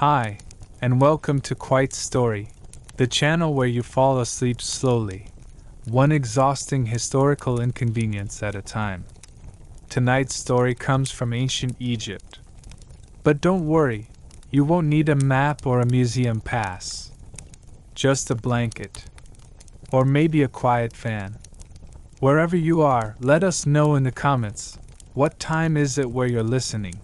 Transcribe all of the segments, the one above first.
Hi, and welcome to Quite Story, the channel where you fall asleep slowly, one exhausting historical inconvenience at a time. Tonight's story comes from ancient Egypt. But don't worry, you won't need a map or a museum pass. Just a blanket. Or maybe a quiet fan. Wherever you are, let us know in the comments, what time is it where you're listening?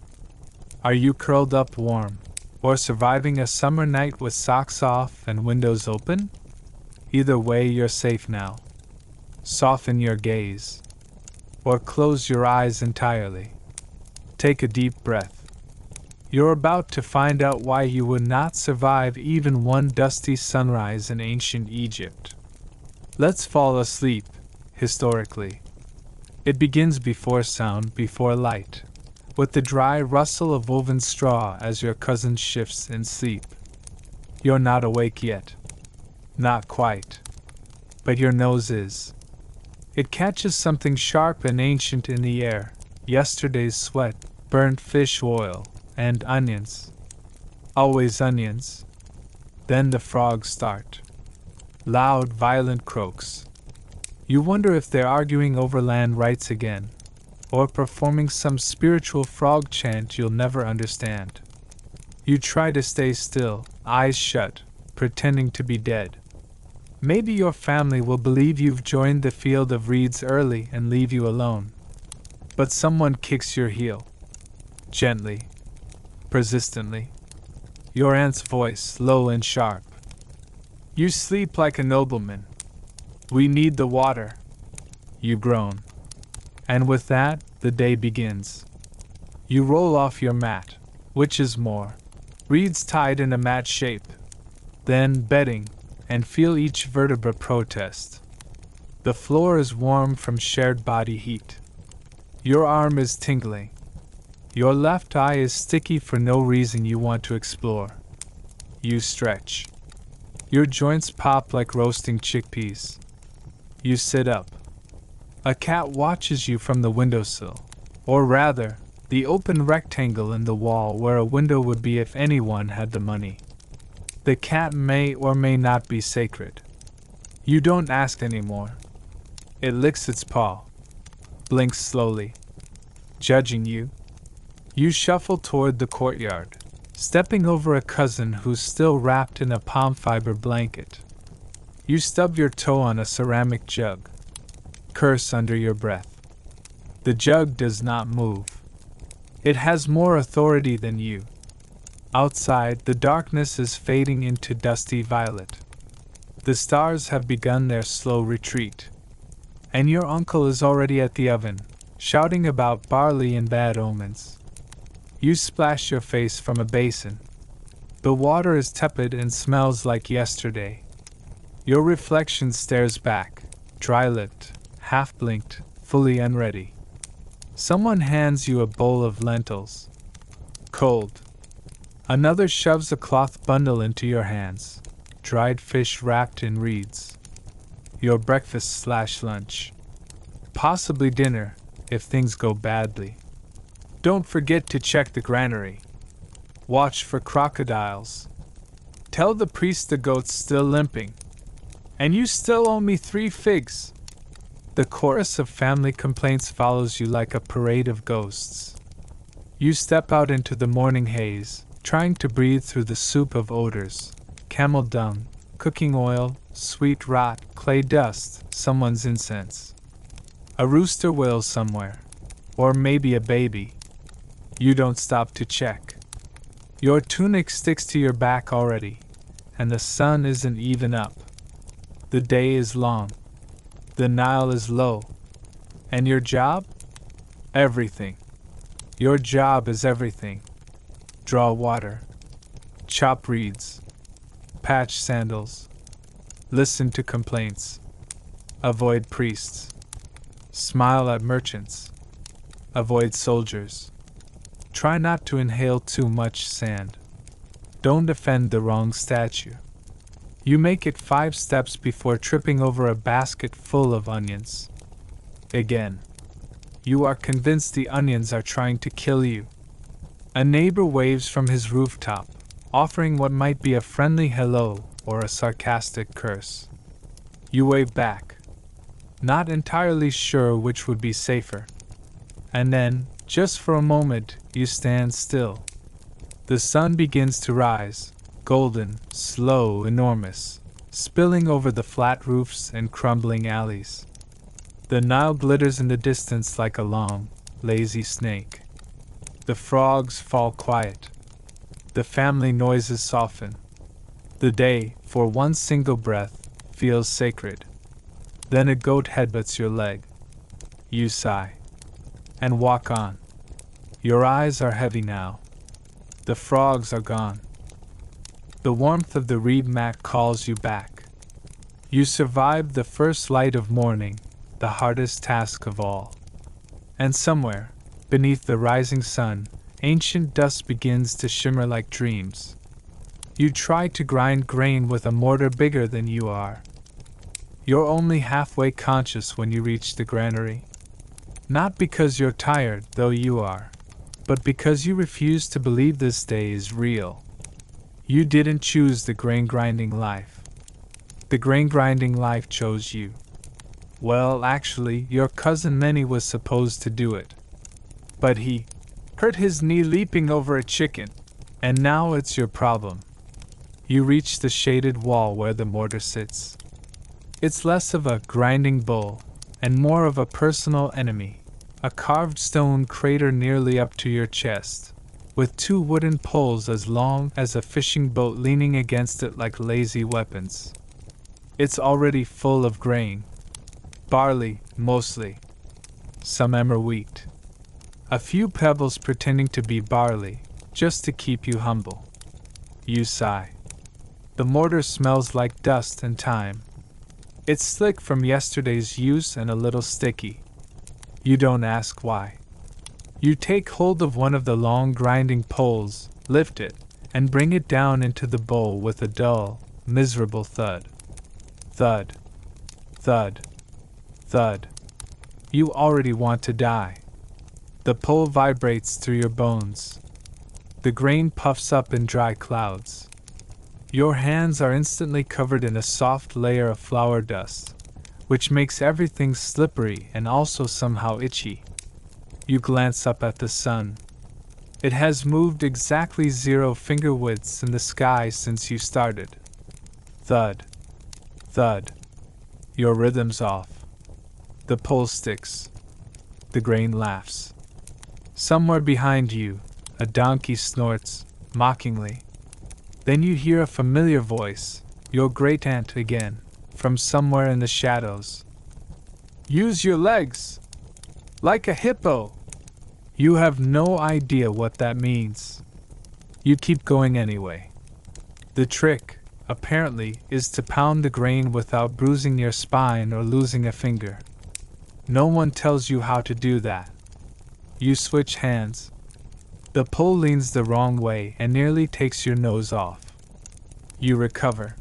Are you curled up warm? Or surviving a summer night with socks off and windows open? Either way, you're safe now. Soften your gaze. Or close your eyes entirely. Take a deep breath. You're about to find out why you would not survive even one dusty sunrise in ancient Egypt. Let's fall asleep, historically. It begins before sound, before light, with the dry rustle of woven straw as your cousin shifts in sleep. You're not awake yet. Not quite. But your nose is. It catches something sharp and ancient in the air, yesterday's sweat, burnt fish oil, and onions. Always onions. Then the frogs start. Loud, violent croaks. You wonder if they're arguing over land rights again, or performing some spiritual frog chant you'll never understand. You try to stay still, eyes shut, pretending to be dead. Maybe your family will believe you've joined the field of reeds early and leave you alone. But someone kicks your heel. Gently. Persistently. Your aunt's voice, low and sharp. You sleep like a nobleman. We need the water. You groan. And with that, the day begins. You roll off your mat, which is more. Reeds tied in a mat shape. Then bedding, and feel each vertebra protest. The floor is warm from shared body heat. Your arm is tingling. Your left eye is sticky for no reason you want to explore. You stretch. Your joints pop like roasting chickpeas. You sit up. A cat watches you from the windowsill, or rather, the open rectangle in the wall where a window would be if anyone had the money. The cat may or may not be sacred. You don't ask anymore. It licks its paw, blinks slowly, judging you. You shuffle toward the courtyard, stepping over a cousin who's still wrapped in a palm fiber blanket. You stub your toe on a ceramic jug. Curse under your breath. The jug does not move. It has more authority than you. Outside, the darkness is fading into dusty violet. The stars have begun their slow retreat. And your uncle is already at the oven, shouting about barley and bad omens. You splash your face from a basin. The water is tepid and smells like yesterday. Your reflection stares back, dry-lipped, half-blinked, fully unready. Someone hands you a bowl of lentils. Cold. Another shoves a cloth bundle into your hands, dried fish wrapped in reeds. Your breakfast/lunch. Possibly dinner, if things go badly. Don't forget to check the granary. Watch for crocodiles. Tell the priest the goat's still limping. And you still owe me 3 figs. The chorus of family complaints follows you like a parade of ghosts. You step out into the morning haze, trying to breathe through the soup of odors, camel dung, cooking oil, sweet rot, clay dust, someone's incense. A rooster wails somewhere, or maybe a baby. You don't stop to check. Your tunic sticks to your back already, and the sun isn't even up. The day is long. The Nile is low. And your job? Everything. Your job is everything. Draw water. Chop reeds. Patch sandals. Listen to complaints. Avoid priests. Smile at merchants. Avoid soldiers. Try not to inhale too much sand. Don't offend the wrong statue. You make it 5 steps before tripping over a basket full of onions. Again. You are convinced the onions are trying to kill you. A neighbor waves from his rooftop, offering what might be a friendly hello or a sarcastic curse. You wave back, not entirely sure which would be safer. And then, just for a moment, you stand still. The sun begins to rise, golden, slow, enormous, spilling over the flat roofs and crumbling alleys. The Nile glitters in the distance like a long, lazy snake. The frogs fall quiet. The family noises soften. The day, for one single breath, feels sacred. Then a goat headbutts your leg. You sigh and walk on. Your eyes are heavy now. The frogs are gone. The warmth of the reed mat calls you back. You survived the first light of morning, the hardest task of all. And somewhere, beneath the rising sun, ancient dust begins to shimmer like dreams. You try to grind grain with a mortar bigger than you are. You're only halfway conscious when you reach the granary. Not because you're tired, though you are, but because you refuse to believe this day is real. You didn't choose the grain grinding life. The grain grinding life chose you. Well, actually, your cousin Manny was supposed to do it. But he hurt his knee leaping over a chicken, and now it's your problem. You reach the shaded wall where the mortar sits. It's less of a grinding bull, and more of a personal enemy. A carved stone crater nearly up to your chest, with two wooden poles as long as a fishing boat leaning against it like lazy weapons. It's already full of grain. Barley, mostly. Some emmer wheat. A few pebbles pretending to be barley, just to keep you humble. You sigh. The mortar smells like dust and time. It's slick from yesterday's use and a little sticky. You don't ask why. You take hold of one of the long grinding poles, lift it, and bring it down into the bowl with a dull, miserable thud. Thud. Thud. Thud. You already want to die. The pole vibrates through your bones. The grain puffs up in dry clouds. Your hands are instantly covered in a soft layer of flour dust, which makes everything slippery and also somehow itchy. You glance up at the sun. It has moved exactly 0 finger widths in the sky since you started. Thud. Thud. Your rhythm's off. The pole sticks. The grain laughs. Somewhere behind you, a donkey snorts, mockingly. Then you hear a familiar voice, your great-aunt again, from somewhere in the shadows. Use your legs! Like a hippo! You have no idea what that means. You keep going anyway. The trick, apparently, is to pound the grain without bruising your spine or losing a finger. No one tells you how to do that. You switch hands. The pole leans the wrong way and nearly takes your nose off. You recover.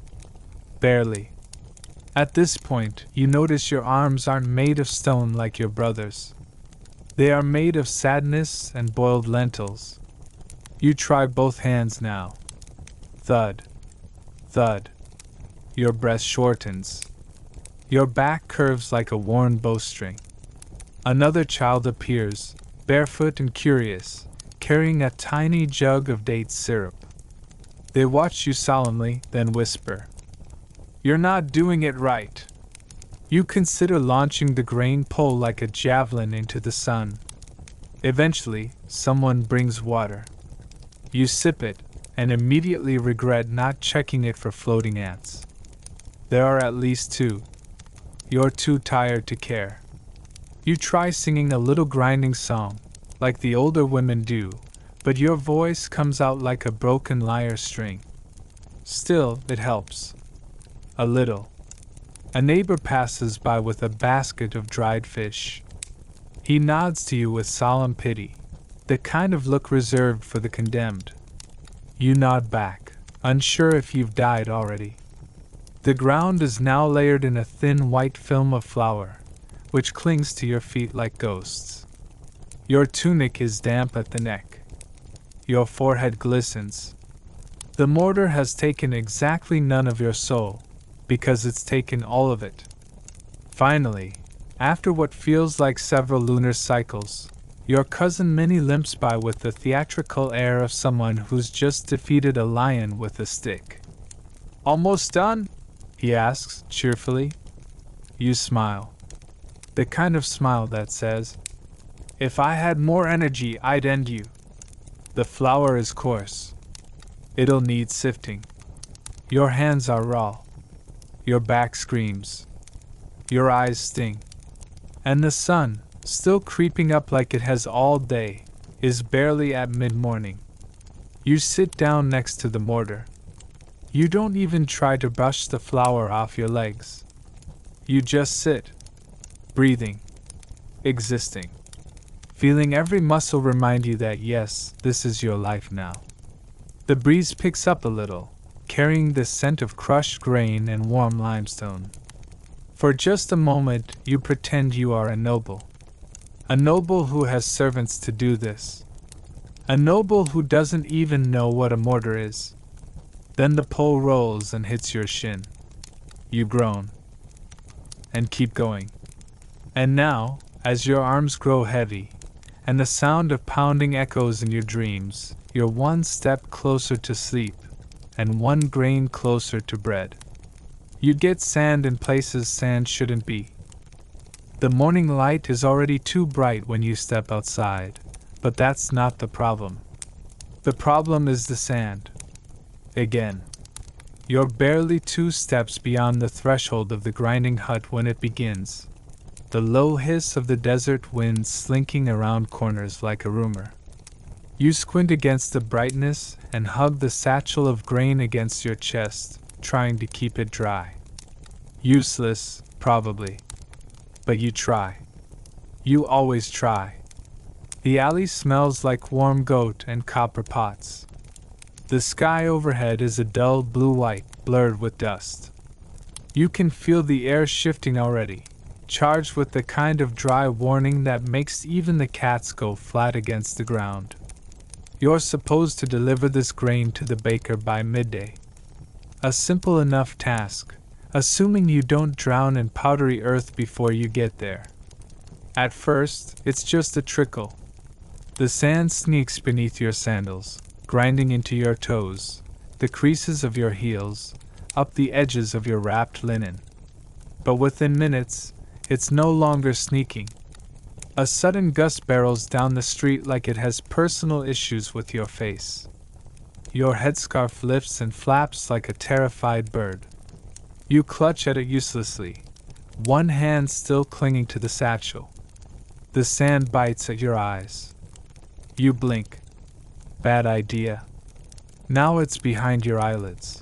Barely. At this point, you notice your arms aren't made of stone like your brother's. They are made of sadness and boiled lentils. You try both hands now. Thud. Thud. Your breath shortens. Your back curves like a worn bowstring. Another child appears, barefoot and curious, carrying a tiny jug of date syrup. They watch you solemnly, then whisper, "You're not doing it right." You consider launching the grain pole like a javelin into the sun. Eventually, someone brings water. You sip it, and immediately regret not checking it for floating ants. There are at least 2. You're too tired to care. You try singing a little grinding song, like the older women do, but your voice comes out like a broken lyre string. Still, it helps. A little. A neighbor passes by with a basket of dried fish. He nods to you with solemn pity, the kind of look reserved for the condemned. You nod back, unsure if you've died already. The ground is now layered in a thin white film of flour, which clings to your feet like ghosts. Your tunic is damp at the neck. Your forehead glistens. The mortar has taken exactly none of your soul, because it's taken all of it. Finally, after what feels like several lunar cycles, your cousin Minnie limps by with the theatrical air of someone who's just defeated a lion with a stick. "Almost done?" he asks, cheerfully. You smile. The kind of smile that says, "If I had more energy, I'd end you." The flour is coarse. It'll need sifting. Your hands are raw. Your back screams. Your eyes sting. And the sun, still creeping up like it has all day, is barely at mid-morning. You sit down next to the mortar. You don't even try to brush the flour off your legs. You just sit, breathing, existing, feeling every muscle remind you that yes, this is your life now. The breeze picks up a little, carrying the scent of crushed grain and warm limestone. For just a moment, you pretend you are a noble who has servants to do this, a noble who doesn't even know what a mortar is. Then the pole rolls and hits your shin. You groan and keep going. And now, as your arms grow heavy, and the sound of pounding echoes in your dreams, you're one step closer to sleep, and one grain closer to bread. You get sand in places sand shouldn't be. The morning light is already too bright when you step outside, but that's not the problem. The problem is the sand. Again. You're barely 2 steps beyond the threshold of the grinding hut when it begins. The low hiss of the desert wind slinking around corners like a rumor. You squint against the brightness and hug the satchel of grain against your chest, trying to keep it dry. Useless, probably. But you try. You always try. The alley smells like warm goat and copper pots. The sky overhead is a dull blue-white, blurred with dust. You can feel the air shifting already, charged with the kind of dry warning that makes even the cats go flat against the ground. You're supposed to deliver this grain to the baker by midday. A simple enough task, assuming you don't drown in powdery earth before you get there. At first, it's just a trickle. The sand sneaks beneath your sandals, grinding into your toes, the creases of your heels, up the edges of your wrapped linen. But within minutes, it's no longer sneaking. A sudden gust barrels down the street like it has personal issues with your face. Your headscarf lifts and flaps like a terrified bird. You clutch at it uselessly, one hand still clinging to the satchel. The sand bites at your eyes. You blink. Bad idea. Now it's behind your eyelids.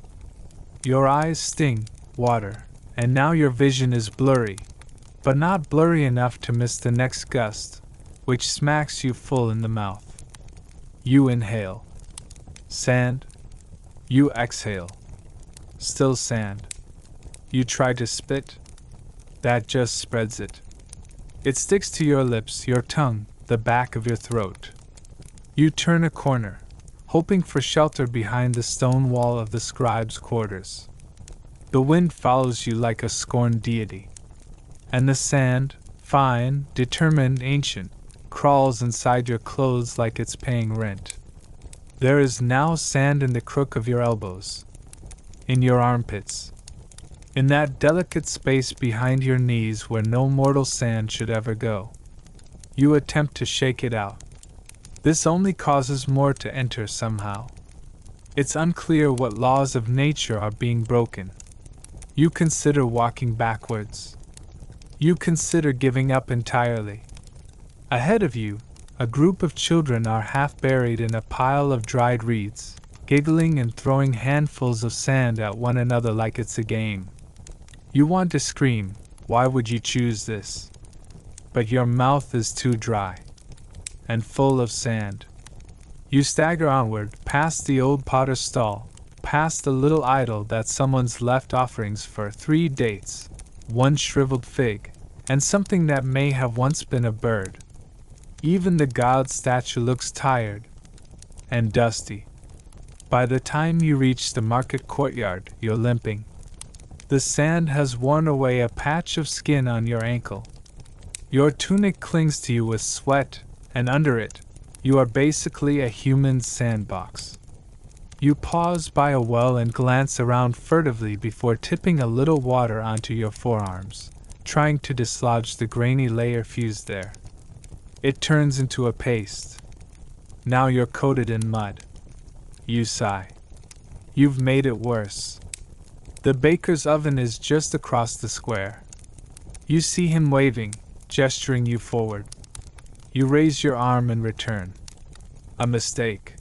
Your eyes sting, water, and now your vision is blurry, but not blurry enough to miss the next gust, which smacks you full in the mouth. You inhale. Sand. You exhale. Still sand. You try to spit. That just spreads it. It sticks to your lips, your tongue, the back of your throat. You turn a corner, hoping for shelter behind the stone wall of the scribe's quarters. The wind follows you like a scorned deity. And the sand, fine, determined, ancient, crawls inside your clothes like it's paying rent. There is now sand in the crook of your elbows, in your armpits, in that delicate space behind your knees where no mortal sand should ever go. You attempt to shake it out. This only causes more to enter somehow. It's unclear what laws of nature are being broken. You consider walking backwards. You consider giving up entirely. Ahead of you, a group of children are half buried in a pile of dried reeds, giggling and throwing handfuls of sand at one another like it's a game. You want to scream, "Why would you choose this?" But your mouth is too dry and full of sand. You stagger onward, past the old potter's stall, past the little idol that someone's left offerings for 3 dates, 1 shriveled fig, and something that may have once been a bird. Even the god statue looks tired and dusty. By the time you reach the market courtyard, you're limping. The sand has worn away a patch of skin on your ankle. Your tunic clings to you with sweat, and under it, you are basically a human sandbox. You pause by a well and glance around furtively before tipping a little water onto your forearms, trying to dislodge the grainy layer fused there. It turns into a paste. Now you're coated in mud. You sigh. You've made it worse. The baker's oven is just across the square. You see him waving, gesturing you forward. You raise your arm in return. A mistake.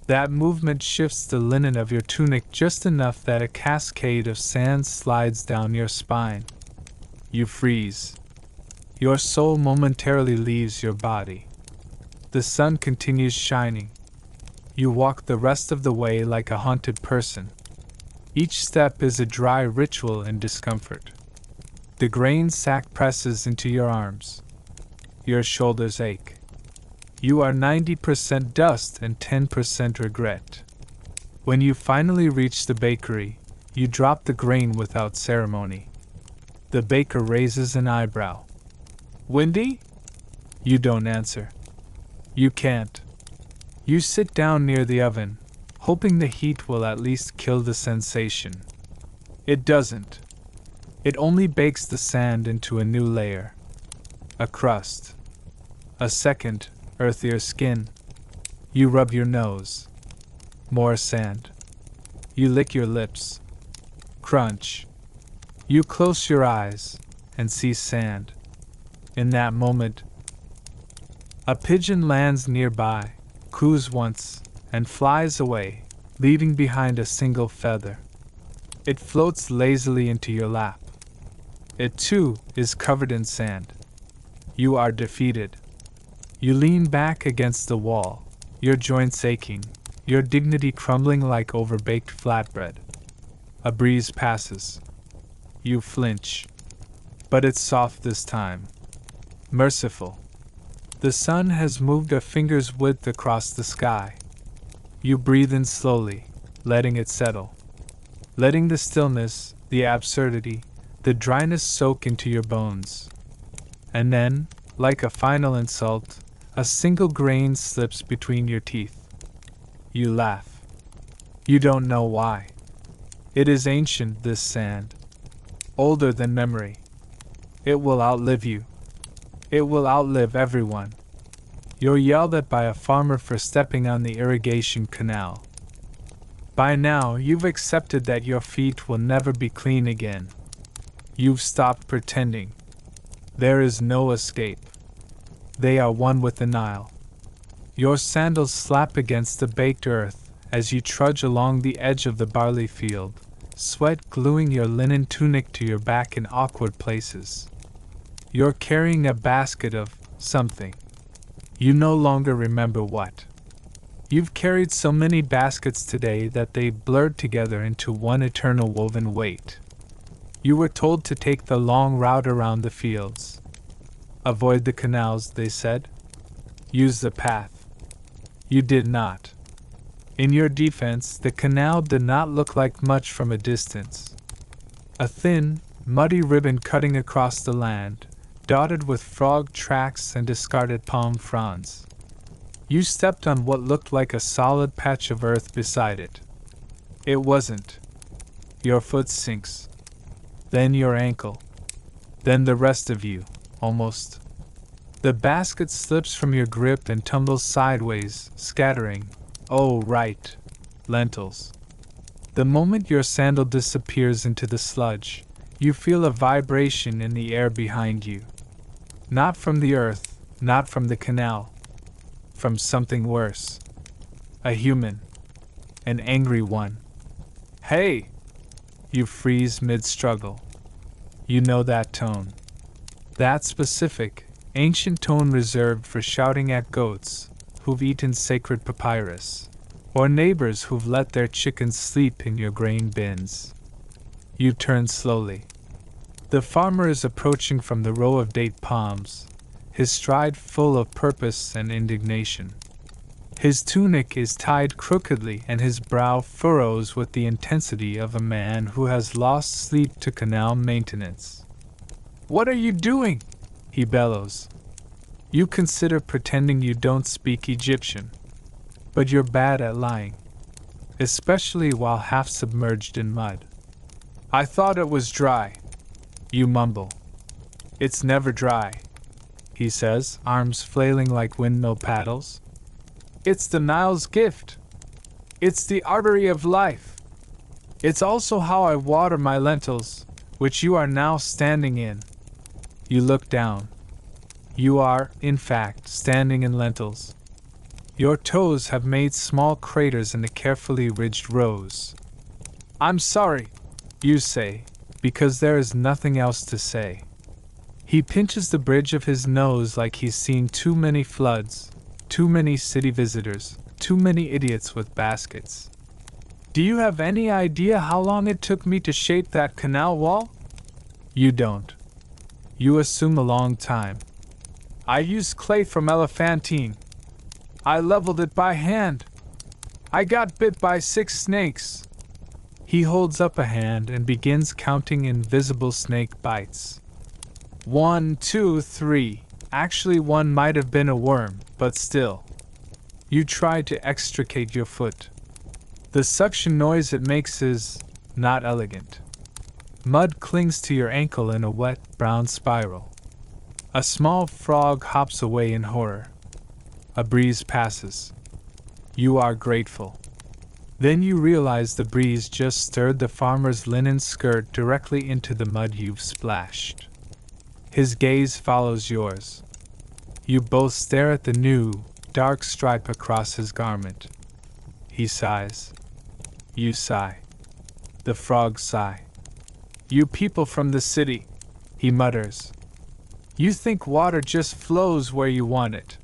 That movement shifts the linen of your tunic just enough that a cascade of sand slides down your spine. You freeze. Your soul momentarily leaves your body. The sun continues shining. You walk the rest of the way like a haunted person. Each step is a dry ritual in discomfort. The grain sack presses into your arms. Your shoulders ache. You are 90% dust and 10% regret. When you finally reach the bakery, you drop the grain without ceremony. The baker raises an eyebrow. Windy? You don't answer. You can't. You sit down near the oven, hoping the heat will at least kill the sensation. It doesn't. It only bakes the sand into a new layer. A crust. A second, earthier skin. You rub your nose. More sand. You lick your lips. Crunch. You close your eyes and see sand. In that moment, a pigeon lands nearby, coos once, and flies away, leaving behind a single feather. It floats lazily into your lap. It too is covered in sand. You are defeated. You lean back against the wall, your joints aching, your dignity crumbling like overbaked flatbread. A breeze passes. You flinch. But it's soft this time. Merciful. The sun has moved a finger's width across the sky. You breathe in slowly, letting it settle. Letting the stillness, the absurdity, the dryness soak into your bones. And then, like a final insult, a single grain slips between your teeth. You laugh. You don't know why. It is ancient, this sand. Older than memory. It will outlive you. It will outlive everyone. You're yelled at by a farmer for stepping on the irrigation canal. By now, you've accepted that your feet will never be clean again. You've stopped pretending. There is no escape. They are one with the Nile. Your sandals slap against the baked earth as you trudge along the edge of the barley field, sweat gluing your linen tunic to your back in awkward places. You're carrying a basket of something. You no longer remember what. You've carried so many baskets today that they blurred together into one eternal woven weight. You were told to take the long route around the fields. Avoid the canals, they said. Use the path. You did not. In your defense, the canal did not look like much from a distance. A thin, muddy ribbon cutting across the land, dotted with frog tracks and discarded palm fronds. You stepped on what looked like a solid patch of earth beside it. It wasn't. Your foot sinks. Then your ankle. Then the rest of you, almost. The basket slips from your grip and tumbles sideways, scattering, oh right, lentils. The moment your sandal disappears into the sludge, you feel a vibration in the air behind you. Not from the earth, not from the canal. From something worse. A human. An angry one. Hey! You freeze mid-struggle. You know that tone. That specific, ancient tone reserved for shouting at goats who've eaten sacred papyrus, or neighbors who've let their chickens sleep in your grain bins. You turn slowly. The farmer is approaching from the row of date palms, his stride full of purpose and indignation. His tunic is tied crookedly and his brow furrows with the intensity of a man who has lost sleep to canal maintenance. "What are you doing?" he bellows. You consider pretending you don't speak Egyptian. But you're bad at lying, especially while half submerged in mud. "I thought it was dry," you mumble. "It's never dry," he says, arms flailing like windmill paddles. "It's the Nile's gift. It's the artery of life. It's also how I water my lentils, which you are now standing in." You look down. You are, in fact, standing in lentils. Your toes have made small craters in the carefully ridged rows. "I'm sorry," you say, because there is nothing else to say. He pinches the bridge of his nose like he's seen too many floods, too many city visitors, too many idiots with baskets. "Do you have any idea how long it took me to shape that canal wall?" You don't. You assume a long time. "I used clay from Elephantine. I leveled it by hand. I got bit by 6 snakes. He holds up a hand and begins counting invisible snake bites. 1, 2, 3. Actually, one might have been a worm, but still. You try to extricate your foot. The suction noise it makes is not elegant. Mud clings to your ankle in a wet, brown spiral. A small frog hops away in horror. A breeze passes. You are grateful. Then you realize the breeze just stirred the farmer's linen skirt directly into the mud you've splashed. His gaze follows yours. You both stare at the new, dark stripe across his garment. He sighs. You sigh. The frogs sigh. "You people from the city," he mutters. "You think water just flows where you want it.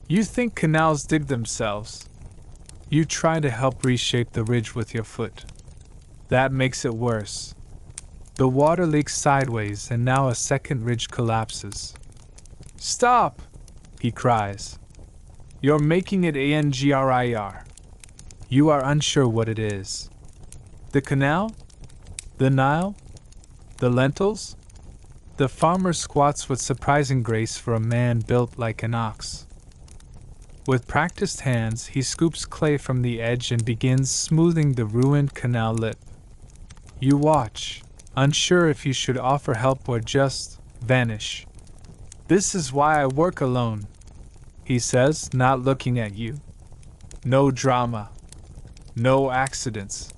You think canals dig themselves." You try to help reshape the ridge with your foot. That makes it worse. The water leaks sideways and now a second ridge collapses. "Stop!" he cries. "You're making it angrir." You are unsure what it is. The canal? The Nile? The lentils? The farmer squats with surprising grace for a man built like an ox. With practiced hands, he scoops clay from the edge and begins smoothing the ruined canal lip. You watch, unsure if you should offer help or just vanish. "This is why I work alone," he says, not looking at you. "No drama. No accidents.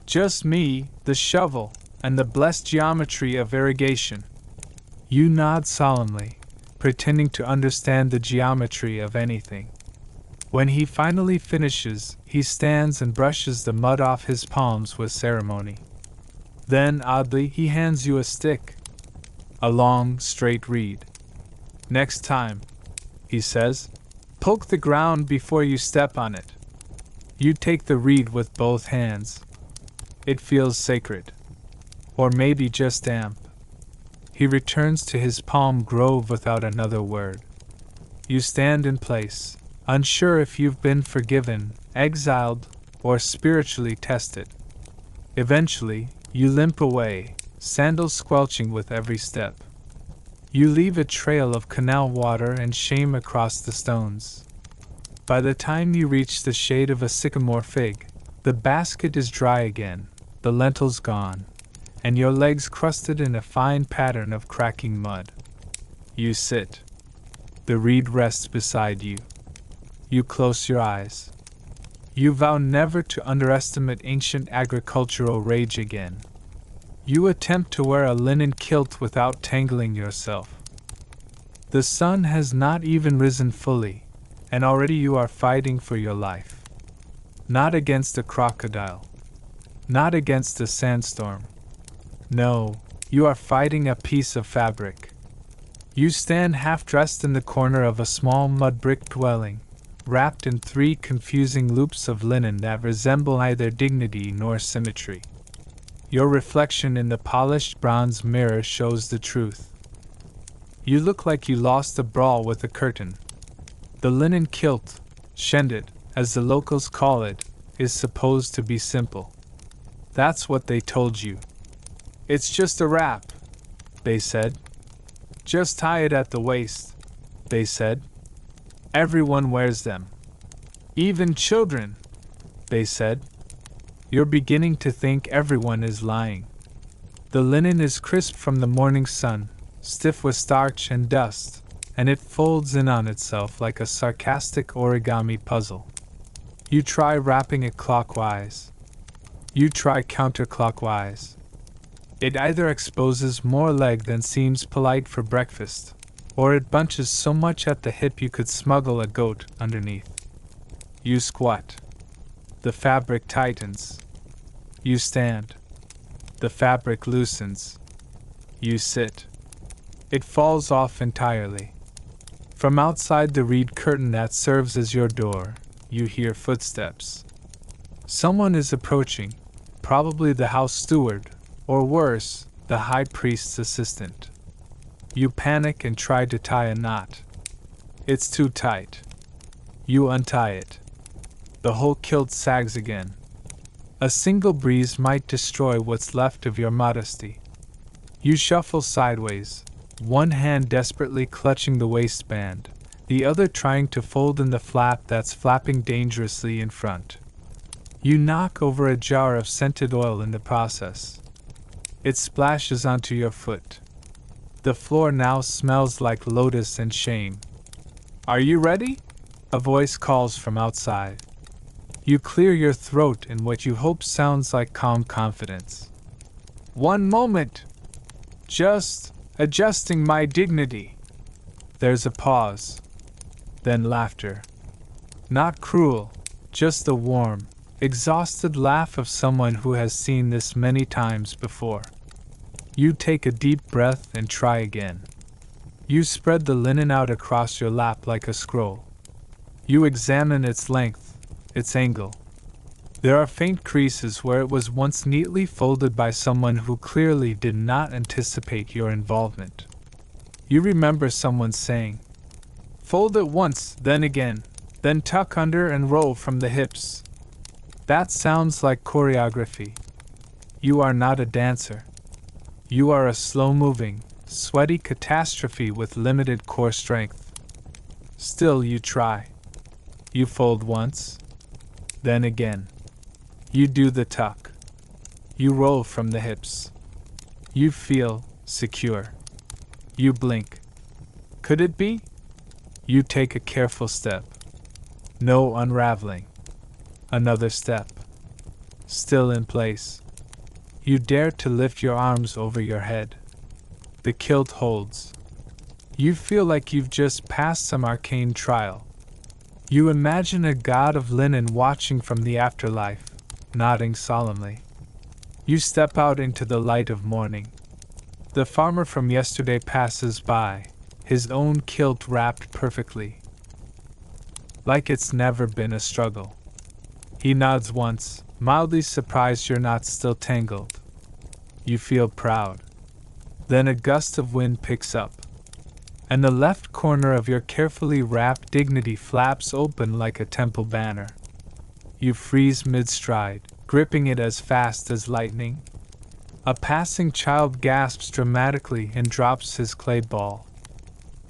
Just me, the shovel, and the blessed geometry of irrigation." You nod solemnly, pretending to understand the geometry of anything. When he finally finishes, he stands and brushes the mud off his palms with ceremony. Then, oddly, he hands you a stick. A long, straight reed. "Next time," he says, "poke the ground before you step on it." You take the reed with both hands. It feels sacred. Or maybe just damp. He returns to his palm grove without another word. You stand in place, unsure if you've been forgiven, exiled, or spiritually tested. Eventually, you limp away, sandals squelching with every step. You leave a trail of canal water and shame across the stones. By the time you reach the shade of a sycamore fig, the basket is dry again, the lentils gone, and your legs crusted in a fine pattern of cracking mud. You sit. The reed rests beside you. You close your eyes. You vow never to underestimate ancient agricultural rage again. You attempt to wear a linen kilt without tangling yourself. The sun has not even risen fully, and already you are fighting for your life. Not against a crocodile. Not against a sandstorm. No, you are fighting a piece of fabric. You stand half-dressed in the corner of a small mud-brick dwelling, wrapped in 3 confusing loops of linen that resemble neither dignity nor symmetry. Your reflection in the polished bronze mirror shows the truth. You look like you lost a brawl with a curtain. The linen kilt, Shendit, as the locals call it, is supposed to be simple. That's what they told you. It's just a wrap, they said. Just tie it at the waist, they said. Everyone wears them. Even children, they said. You're beginning to think everyone is lying. The linen is crisp from the morning sun, stiff with starch and dust, and it folds in on itself like a sarcastic origami puzzle. You try wrapping it clockwise. You try counterclockwise. It either exposes more leg than seems polite for breakfast, or it bunches so much at the hip you could smuggle a goat underneath. You squat. The fabric tightens. You stand. The fabric loosens. You sit. It falls off entirely. From outside the reed curtain that serves as your door, you hear footsteps. Someone is approaching, probably the house steward, or worse, the high priest's assistant. You panic and try to tie a knot. It's too tight. You untie it. The whole kilt sags again. A single breeze might destroy what's left of your modesty. You shuffle sideways, one hand desperately clutching the waistband, the other trying to fold in the flap that's flapping dangerously in front. You knock over a jar of scented oil in the process. It splashes onto your foot. The floor now smells like lotus and shame. Are you ready? A voice calls from outside. You clear your throat in what you hope sounds like calm confidence. One moment. Just adjusting my dignity. There's a pause. Then laughter. Not cruel, just the warm, exhausted laugh of someone who has seen this many times before. You take a deep breath and try again. You spread the linen out across your lap like a scroll. You examine its length, its angle. There are faint creases where it was once neatly folded by someone who clearly did not anticipate your involvement. You remember someone saying, "Fold it once, then again, then tuck under and roll from the hips." That sounds like choreography. You are not a dancer. You are a slow-moving, sweaty catastrophe with limited core strength. Still you try. You fold once, then again. You do the tuck. You roll from the hips. You feel secure. You blink. Could it be? You take a careful step. No unraveling. Another step. Still in place. You dare to lift your arms over your head. The kilt holds. You feel like you've just passed some arcane trial. You imagine a god of linen watching from the afterlife, nodding solemnly. You step out into the light of morning. The farmer from yesterday passes by, his own kilt wrapped perfectly, like it's never been a struggle. He nods once, mildly surprised you're not still tangled. You feel proud. Then a gust of wind picks up, and the left corner of your carefully wrapped dignity flaps open like a temple banner. You freeze mid-stride, gripping it as fast as lightning. A passing child gasps dramatically and drops his clay ball.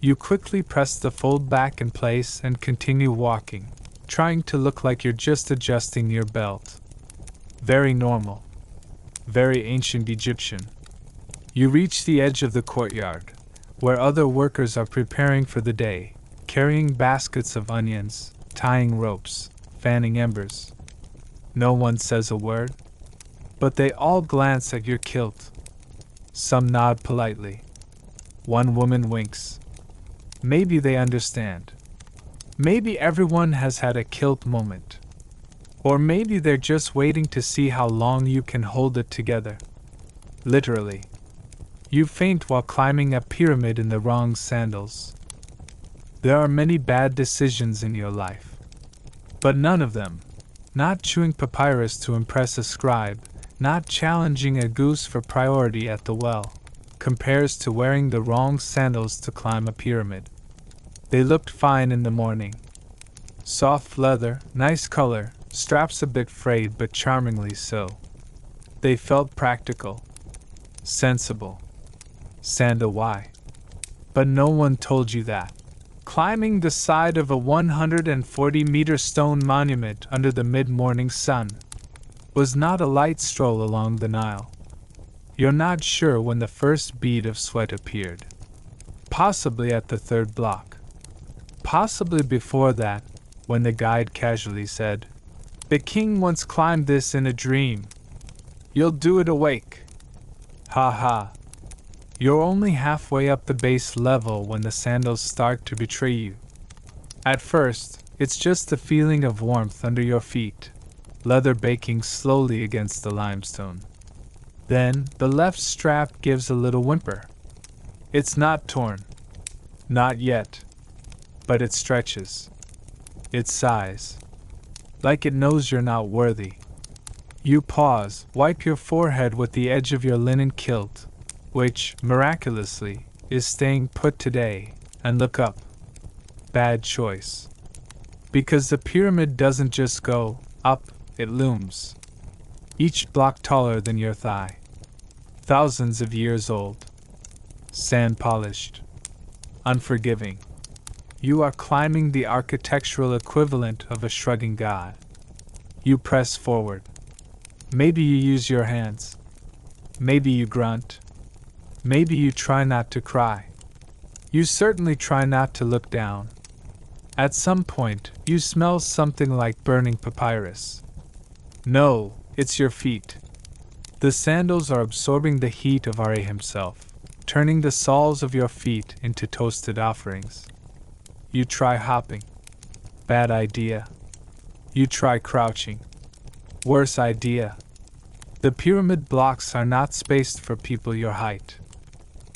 You quickly press the fold back in place and continue walking, trying to look like you're just adjusting your belt. Very normal. Very ancient Egyptian. You reach the edge of the courtyard, where other workers are preparing for the day, carrying baskets of onions, tying ropes, fanning embers. No one says a word, but they all glance at your kilt. Some nod politely. One woman winks. Maybe they understand. Maybe everyone has had a kilt moment. Or maybe they're just waiting to see how long you can hold it together. Literally. You faint while climbing a pyramid in the wrong sandals. There are many bad decisions in your life. But none of them, not chewing papyrus to impress a scribe, not challenging a goose for priority at the well, compares to wearing the wrong sandals to climb a pyramid. They looked fine in the morning. Soft leather, nice color, straps a bit frayed but charmingly so. They felt practical, sensible. Sandal why? But no one told you that. Climbing the side of a 140-meter stone monument under the mid-morning sun was not a light stroll along the Nile. You're not sure when the first bead of sweat appeared. Possibly at the third block. Possibly before that, when the guide casually said, "The king once climbed this in a dream. You'll do it awake." Ha ha. You're only halfway up the base level when the sandals start to betray you. At first, it's just the feeling of warmth under your feet, leather baking slowly against the limestone. Then, the left strap gives a little whimper. It's not torn. Not yet. But it stretches. It sighs. Like it knows you're not worthy. You pause, wipe your forehead with the edge of your linen kilt, which, miraculously, is staying put today, and look up. Bad choice. Because the pyramid doesn't just go up, it looms. Each block taller than your thigh. Thousands of years old. Sand-polished. Unforgiving. You are climbing the architectural equivalent of a shrugging god. You press forward. Maybe you use your hands. Maybe you grunt. Maybe you try not to cry. You certainly try not to look down. At some point, you smell something like burning papyrus. No, it's your feet. The sandals are absorbing the heat of Ra himself, turning the soles of your feet into toasted offerings. You try hopping. Bad idea. You try crouching. Worse idea. The pyramid blocks are not spaced for people your height.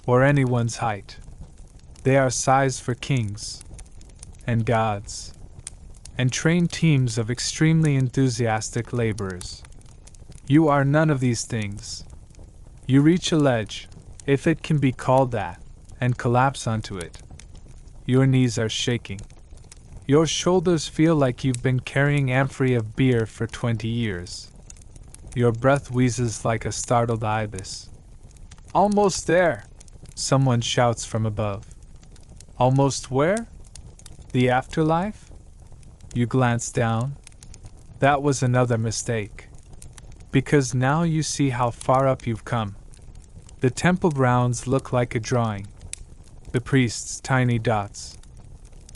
Or anyone's height. They are sized for kings. And gods. And trained teams of extremely enthusiastic laborers. You are none of these things. You reach a ledge, if it can be called that, and collapse onto it. Your knees are shaking. Your shoulders feel like you've been carrying amphorae of beer for 20 years. Your breath wheezes like a startled ibis. Almost there, someone shouts from above. Almost where? The afterlife? You glance down. That was another mistake. Because now you see how far up you've come. The temple grounds look like a drawing. The priests, tiny dots.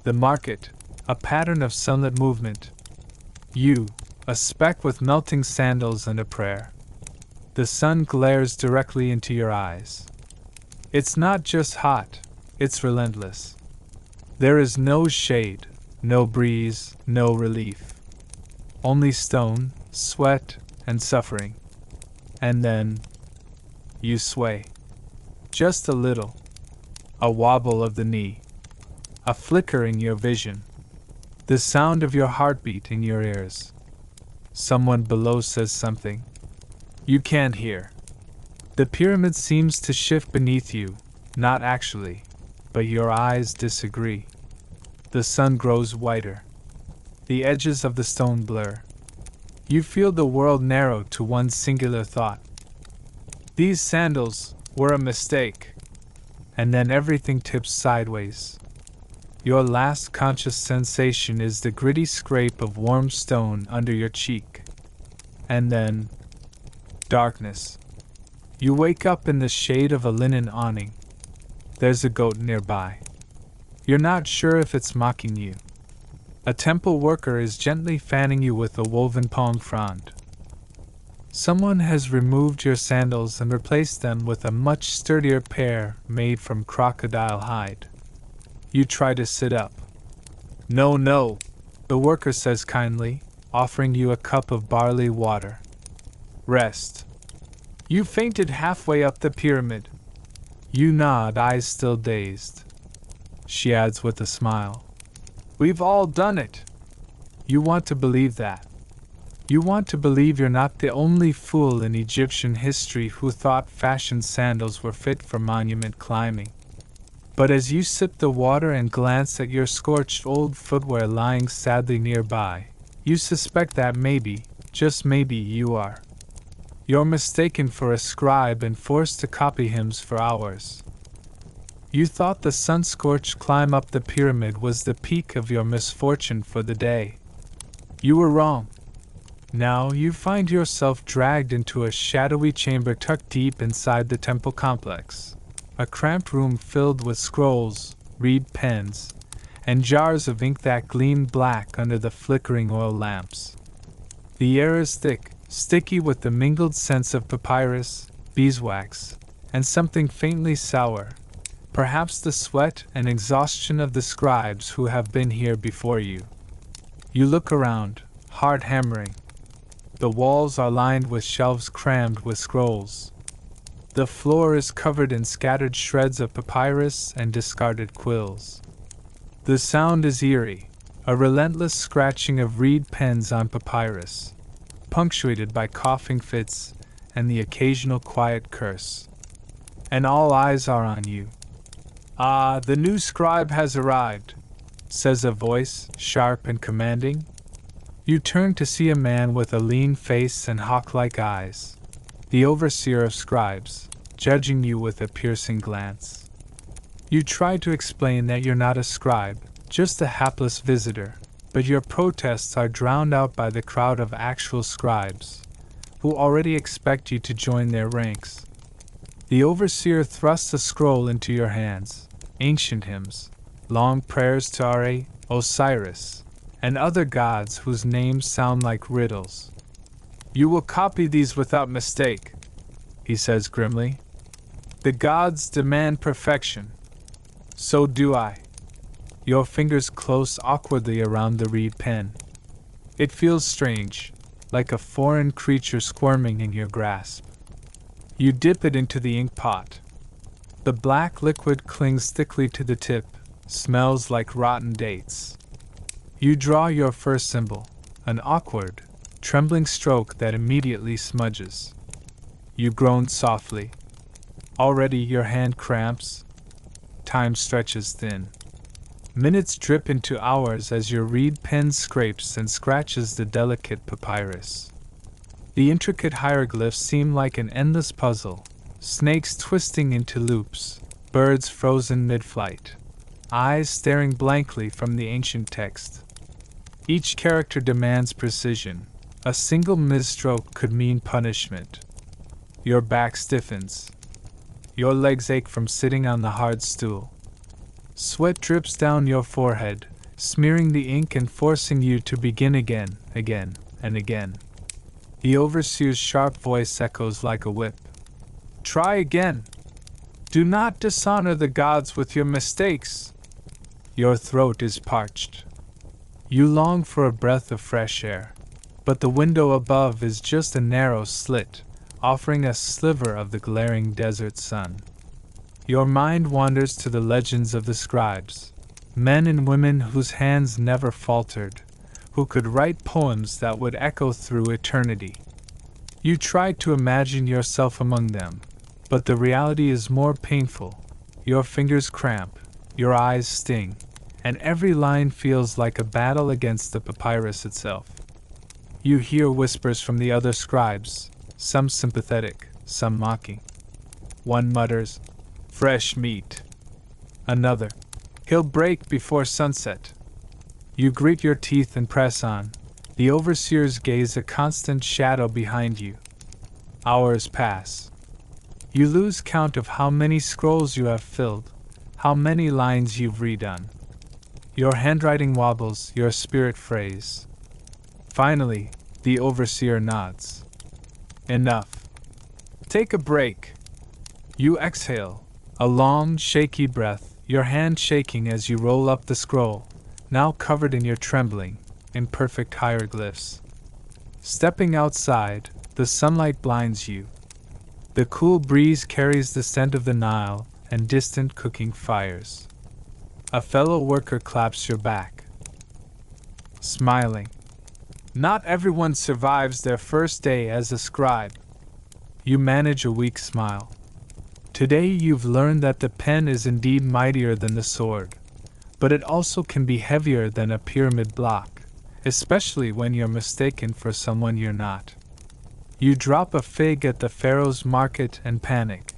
The market, a pattern of sunlit movement. You, a speck with melting sandals and a prayer. The sun glares directly into your eyes. It's not just hot, it's relentless. There is no shade, no breeze, no relief. Only stone, sweat, and suffering. And then, you sway. Just a little. A wobble of the knee. A flicker in your vision. The sound of your heartbeat in your ears. Someone below says something. You can't hear. The pyramid seems to shift beneath you, not actually, but your eyes disagree. The sun grows whiter. The edges of the stone blur. You feel the world narrow to one singular thought. These sandals were a mistake. And then everything tips sideways. Your last conscious sensation is the gritty scrape of warm stone under your cheek. And then, darkness. You wake up in the shade of a linen awning. There's a goat nearby. You're not sure if it's mocking you. A temple worker is gently fanning you with a woven palm frond. Someone has removed your sandals and replaced them with a much sturdier pair made from crocodile hide. You try to sit up. No, no, the worker says kindly, offering you a cup of barley water. Rest. You fainted halfway up the pyramid. You nod, eyes still dazed. She adds with a smile. We've all done it. You want to believe that. You want to believe you're not the only fool in Egyptian history who thought fashion sandals were fit for monument climbing. But as you sip the water and glance at your scorched old footwear lying sadly nearby, you suspect that maybe, just maybe, you're mistaken for a scribe and forced to copy hymns for hours. You thought the sun-scorched climb up the pyramid was the peak of your misfortune for the day. You were wrong. Now you find yourself dragged into a shadowy chamber tucked deep inside the temple complex. A cramped room filled with scrolls, reed pens, and jars of ink that gleam black under the flickering oil lamps. The air is thick, sticky with the mingled scents of papyrus, beeswax, and something faintly sour, perhaps the sweat and exhaustion of the scribes who have been here before you. You look around, heart hammering. The walls are lined with shelves crammed with scrolls. The floor is covered in scattered shreds of papyrus and discarded quills. The sound is eerie, a relentless scratching of reed pens on papyrus, punctuated by coughing fits and the occasional quiet curse. And all eyes are on you. "Ah, the new scribe has arrived," says a voice, sharp and commanding. You turn to see a man with a lean face and hawk-like eyes, the overseer of scribes, judging you with a piercing glance. You try to explain that you're not a scribe, just a hapless visitor, but your protests are drowned out by the crowd of actual scribes, who already expect you to join their ranks. The overseer thrusts a scroll into your hands, ancient hymns, long prayers to Ra, Osiris, and other gods whose names sound like riddles. "You will copy these without mistake," he says grimly. "The gods demand perfection. So do I." Your fingers close awkwardly around the reed pen. It feels strange, like a foreign creature squirming in your grasp. You dip it into the ink pot. The black liquid clings thickly to the tip, smells like rotten dates. You draw your first symbol, an awkward, trembling stroke that immediately smudges. You groan softly. Already your hand cramps. Time stretches thin. Minutes drip into hours as your reed pen scrapes and scratches the delicate papyrus. The intricate hieroglyphs seem like an endless puzzle, snakes twisting into loops, birds frozen mid-flight, eyes staring blankly from the ancient text. Each character demands precision. A single misstroke could mean punishment. Your back stiffens. Your legs ache from sitting on the hard stool. Sweat drips down your forehead, smearing the ink and forcing you to begin again, and again. The overseer's sharp voice echoes like a whip. "Try again. Do not dishonor the gods with your mistakes." Your throat is parched. You long for a breath of fresh air, but the window above is just a narrow slit, offering a sliver of the glaring desert sun. Your mind wanders to the legends of the scribes, men and women whose hands never faltered, who could write poems that would echo through eternity. You try to imagine yourself among them, but the reality is more painful. Your fingers cramp, your eyes sting, and every line feels like a battle against the papyrus itself. You hear whispers from the other scribes, some sympathetic, some mocking. One mutters, "Fresh meat." Another, "He'll break before sunset." You grit your teeth and press on, the overseer's gaze a constant shadow behind you. Hours pass. You lose count of how many scrolls you have filled, how many lines you've redone. Your handwriting wobbles, your spirit frays. Finally, the overseer nods. "Enough. Take a break." You exhale, a long, shaky breath, your hand shaking as you roll up the scroll, now covered in your trembling, imperfect hieroglyphs. Stepping outside, the sunlight blinds you. The cool breeze carries the scent of the Nile and distant cooking fires. A fellow worker claps your back, smiling. Not everyone survives their first day as a scribe. You manage a weak smile. Today you've learned that the pen is indeed mightier than the sword, but it also can be heavier than a pyramid block, especially when you're mistaken for someone you're not. You drop a fig at the Pharaoh's market and panic.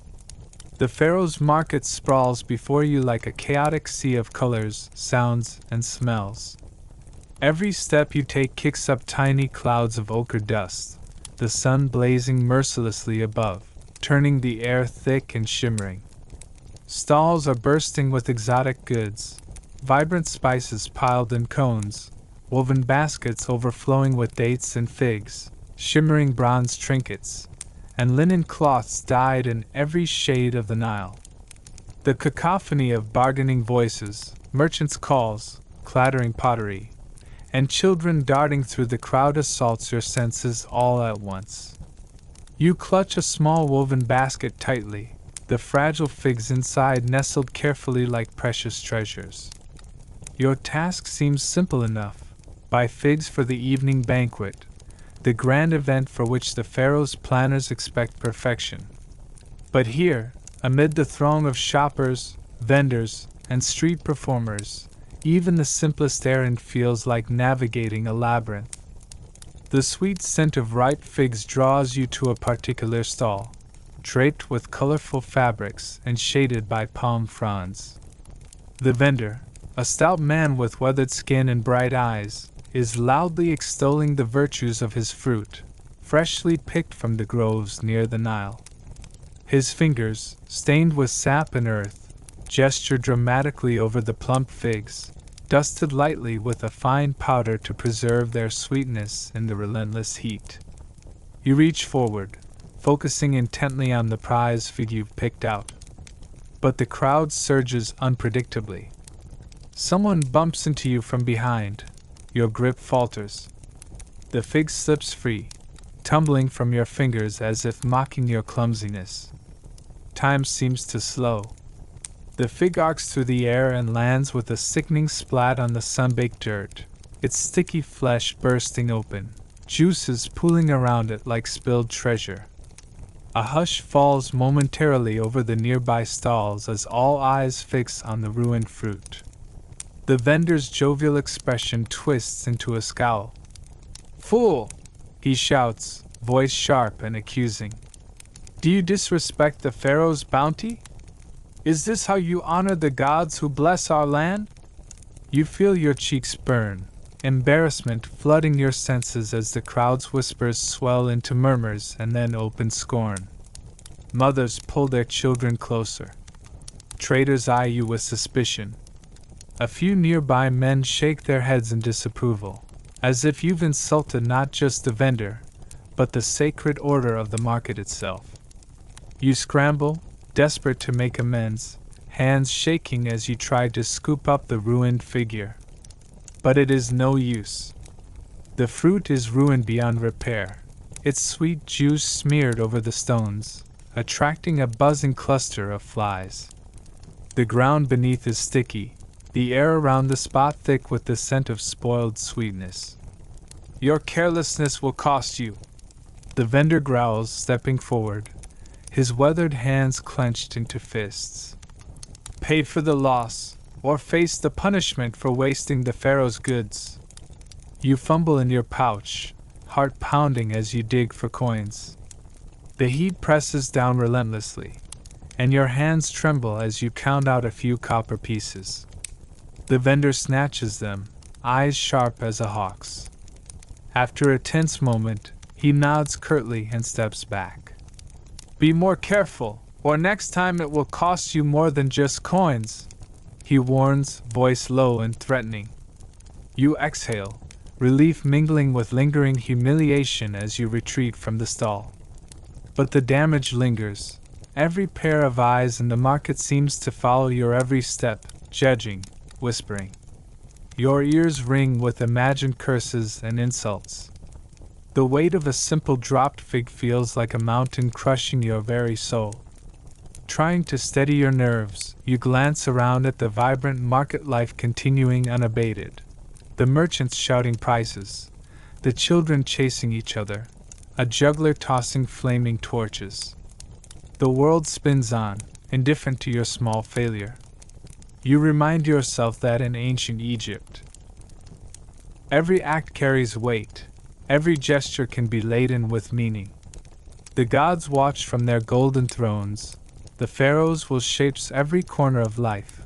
The Pharaoh's market sprawls before you like a chaotic sea of colors, sounds, and smells. Every step you take kicks up tiny clouds of ochre dust, the sun blazing mercilessly above, turning the air thick and shimmering. Stalls are bursting with exotic goods, vibrant spices piled in cones, woven baskets overflowing with dates and figs, shimmering bronze trinkets, and linen cloths dyed in every shade of the Nile. The cacophony of bargaining voices, merchants' calls, clattering pottery, and children darting through the crowd assaults your senses all at once. You clutch a small woven basket tightly, the fragile figs inside nestled carefully like precious treasures. Your task seems simple enough: buy figs for the evening banquet, the grand event for which the Pharaoh's planners expect perfection. But here, amid the throng of shoppers, vendors, and street performers, even the simplest errand feels like navigating a labyrinth. The sweet scent of ripe figs draws you to a particular stall, draped with colorful fabrics and shaded by palm fronds. The vendor, a stout man with weathered skin and bright eyes, is loudly extolling the virtues of his fruit, freshly picked from the groves near the Nile. His fingers, stained with sap and earth, gesture dramatically over the plump figs, dusted lightly with a fine powder to preserve their sweetness in the relentless heat. You reach forward, focusing intently on the prize fig you've picked out. But the crowd surges unpredictably. Someone bumps into you from behind. Your grip falters. The fig slips free, tumbling from your fingers as if mocking your clumsiness. Time seems to slow. The fig arcs through the air and lands with a sickening splat on the sun-baked dirt, its sticky flesh bursting open, juices pooling around it like spilled treasure. A hush falls momentarily over the nearby stalls as all eyes fix on the ruined fruit. The vendor's jovial expression twists into a scowl. "Fool!" he shouts, voice sharp and accusing. "Do you disrespect the Pharaoh's bounty? Is this how you honor the gods who bless our land?" You feel your cheeks burn, embarrassment flooding your senses as the crowd's whispers swell into murmurs and then open scorn. Mothers pull their children closer. Traders eye you with suspicion. A few nearby men shake their heads in disapproval, as if you've insulted not just the vendor, but the sacred order of the market itself. You scramble, desperate to make amends, hands shaking as you try to scoop up the ruined figure. But it is no use. The fruit is ruined beyond repair, its sweet juice smeared over the stones, attracting a buzzing cluster of flies. The ground beneath is sticky, the air around the spot thick with the scent of spoiled sweetness. "Your carelessness will cost you," the vendor growls, stepping forward, his weathered hands clenched into fists. "Pay for the loss, or face the punishment for wasting the Pharaoh's goods." You fumble in your pouch, heart pounding as you dig for coins. The heat presses down relentlessly, and your hands tremble as you count out a few copper pieces. The vendor snatches them, eyes sharp as a hawk's. After a tense moment, he nods curtly and steps back. "Be more careful, or next time it will cost you more than just coins," he warns, voice low and threatening. You exhale, relief mingling with lingering humiliation as you retreat from the stall. But the damage lingers. Every pair of eyes in the market seems to follow your every step, judging, whispering. Your ears ring with imagined curses and insults. The weight of a simple dropped fig feels like a mountain crushing your very soul. Trying to steady your nerves, you glance around at the vibrant market life continuing unabated. The merchants shouting prices, the children chasing each other, a juggler tossing flaming torches. The world spins on, indifferent to your small failure. You remind yourself that in ancient Egypt, every act carries weight, every gesture can be laden with meaning. The gods watch from their golden thrones, the pharaohs will shape every corner of life,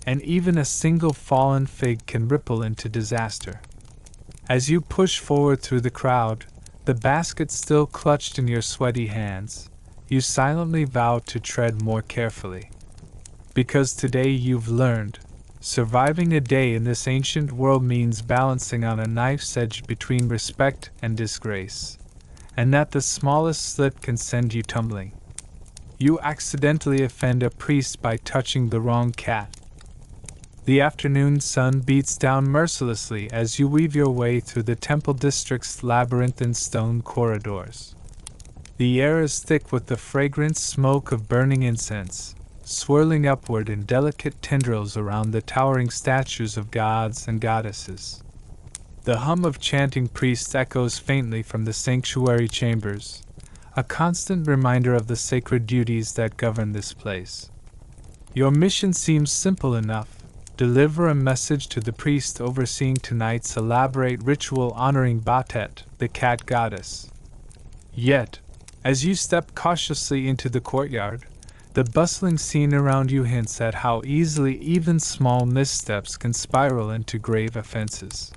and even a single fallen fig can ripple into disaster. As you push forward through the crowd, the basket still clutched in your sweaty hands, you silently vow to tread more carefully. Because today you've learned, surviving a day in this ancient world means balancing on a knife's edge between respect and disgrace, and that the smallest slip can send you tumbling. You accidentally offend a priest by touching the wrong cat. The afternoon sun beats down mercilessly as you weave your way through the temple district's labyrinthine stone corridors. The air is thick with the fragrant smoke of burning incense, swirling upward in delicate tendrils around the towering statues of gods and goddesses. The hum of chanting priests echoes faintly from the sanctuary chambers, a constant reminder of the sacred duties that govern this place. Your mission seems simple enough: deliver a message to the priest overseeing tonight's elaborate ritual honoring Batet, the cat goddess. Yet, as you step cautiously into the courtyard, the bustling scene around you hints at how easily even small missteps can spiral into grave offenses.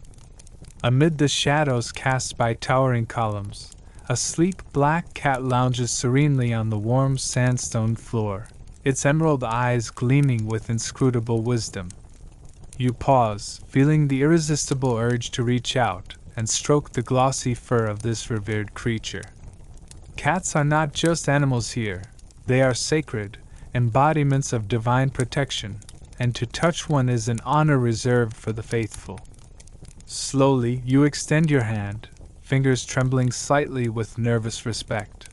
Amid the shadows cast by towering columns, a sleek black cat lounges serenely on the warm sandstone floor, its emerald eyes gleaming with inscrutable wisdom. You pause, feeling the irresistible urge to reach out and stroke the glossy fur of this revered creature. Cats are not just animals here, they are sacred, embodiments of divine protection, and to touch one is an honor reserved for the faithful. Slowly, you extend your hand, fingers trembling slightly with nervous respect.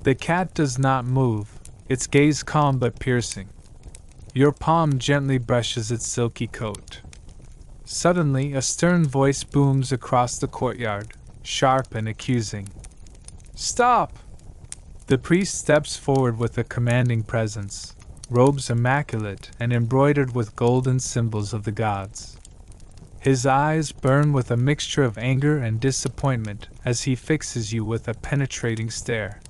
The cat does not move, its gaze calm but piercing. Your palm gently brushes its silky coat. Suddenly, a stern voice booms across the courtyard, sharp and accusing. "Stop!" The priest steps forward with a commanding presence, robes immaculate and embroidered with golden symbols of the gods. His eyes burn with a mixture of anger and disappointment as he fixes you with a penetrating stare.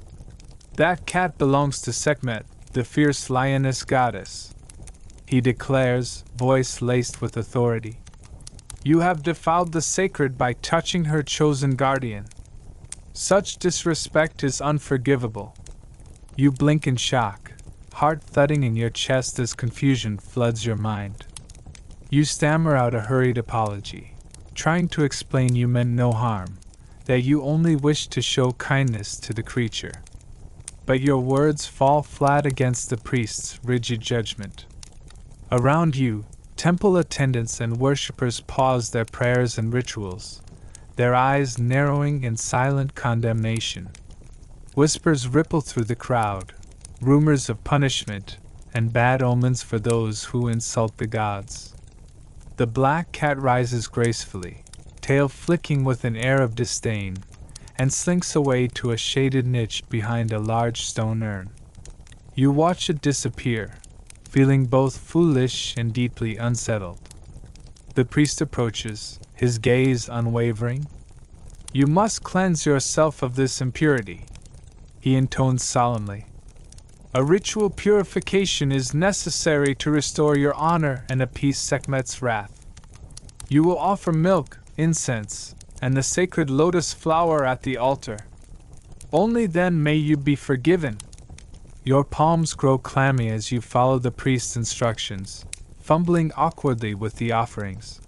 "That cat belongs to Sekhmet, the fierce lioness goddess," he declares, voice laced with authority. "You have defiled the sacred by touching her chosen guardian. Such disrespect is unforgivable." You blink in shock, heart thudding in your chest as confusion floods your mind. You stammer out a hurried apology, trying to explain you meant no harm, that you only wished to show kindness to the creature. But your words fall flat against the priest's rigid judgment. Around you, temple attendants and worshippers pause their prayers and rituals, their eyes narrowing in silent condemnation. Whispers ripple through the crowd, rumors of punishment and bad omens for those who insult the gods. The black cat rises gracefully, tail flicking with an air of disdain, and slinks away to a shaded niche behind a large stone urn. You watch it disappear, feeling both foolish and deeply unsettled. The priest approaches, his gaze unwavering. "You must cleanse yourself of this impurity," he intones solemnly. "A ritual purification is necessary to restore your honor and appease Sekhmet's wrath. You will offer milk, incense, and the sacred lotus flower at the altar. Only then may you be forgiven." Your palms grow clammy as you follow the priest's instructions, fumbling awkwardly with the offerings.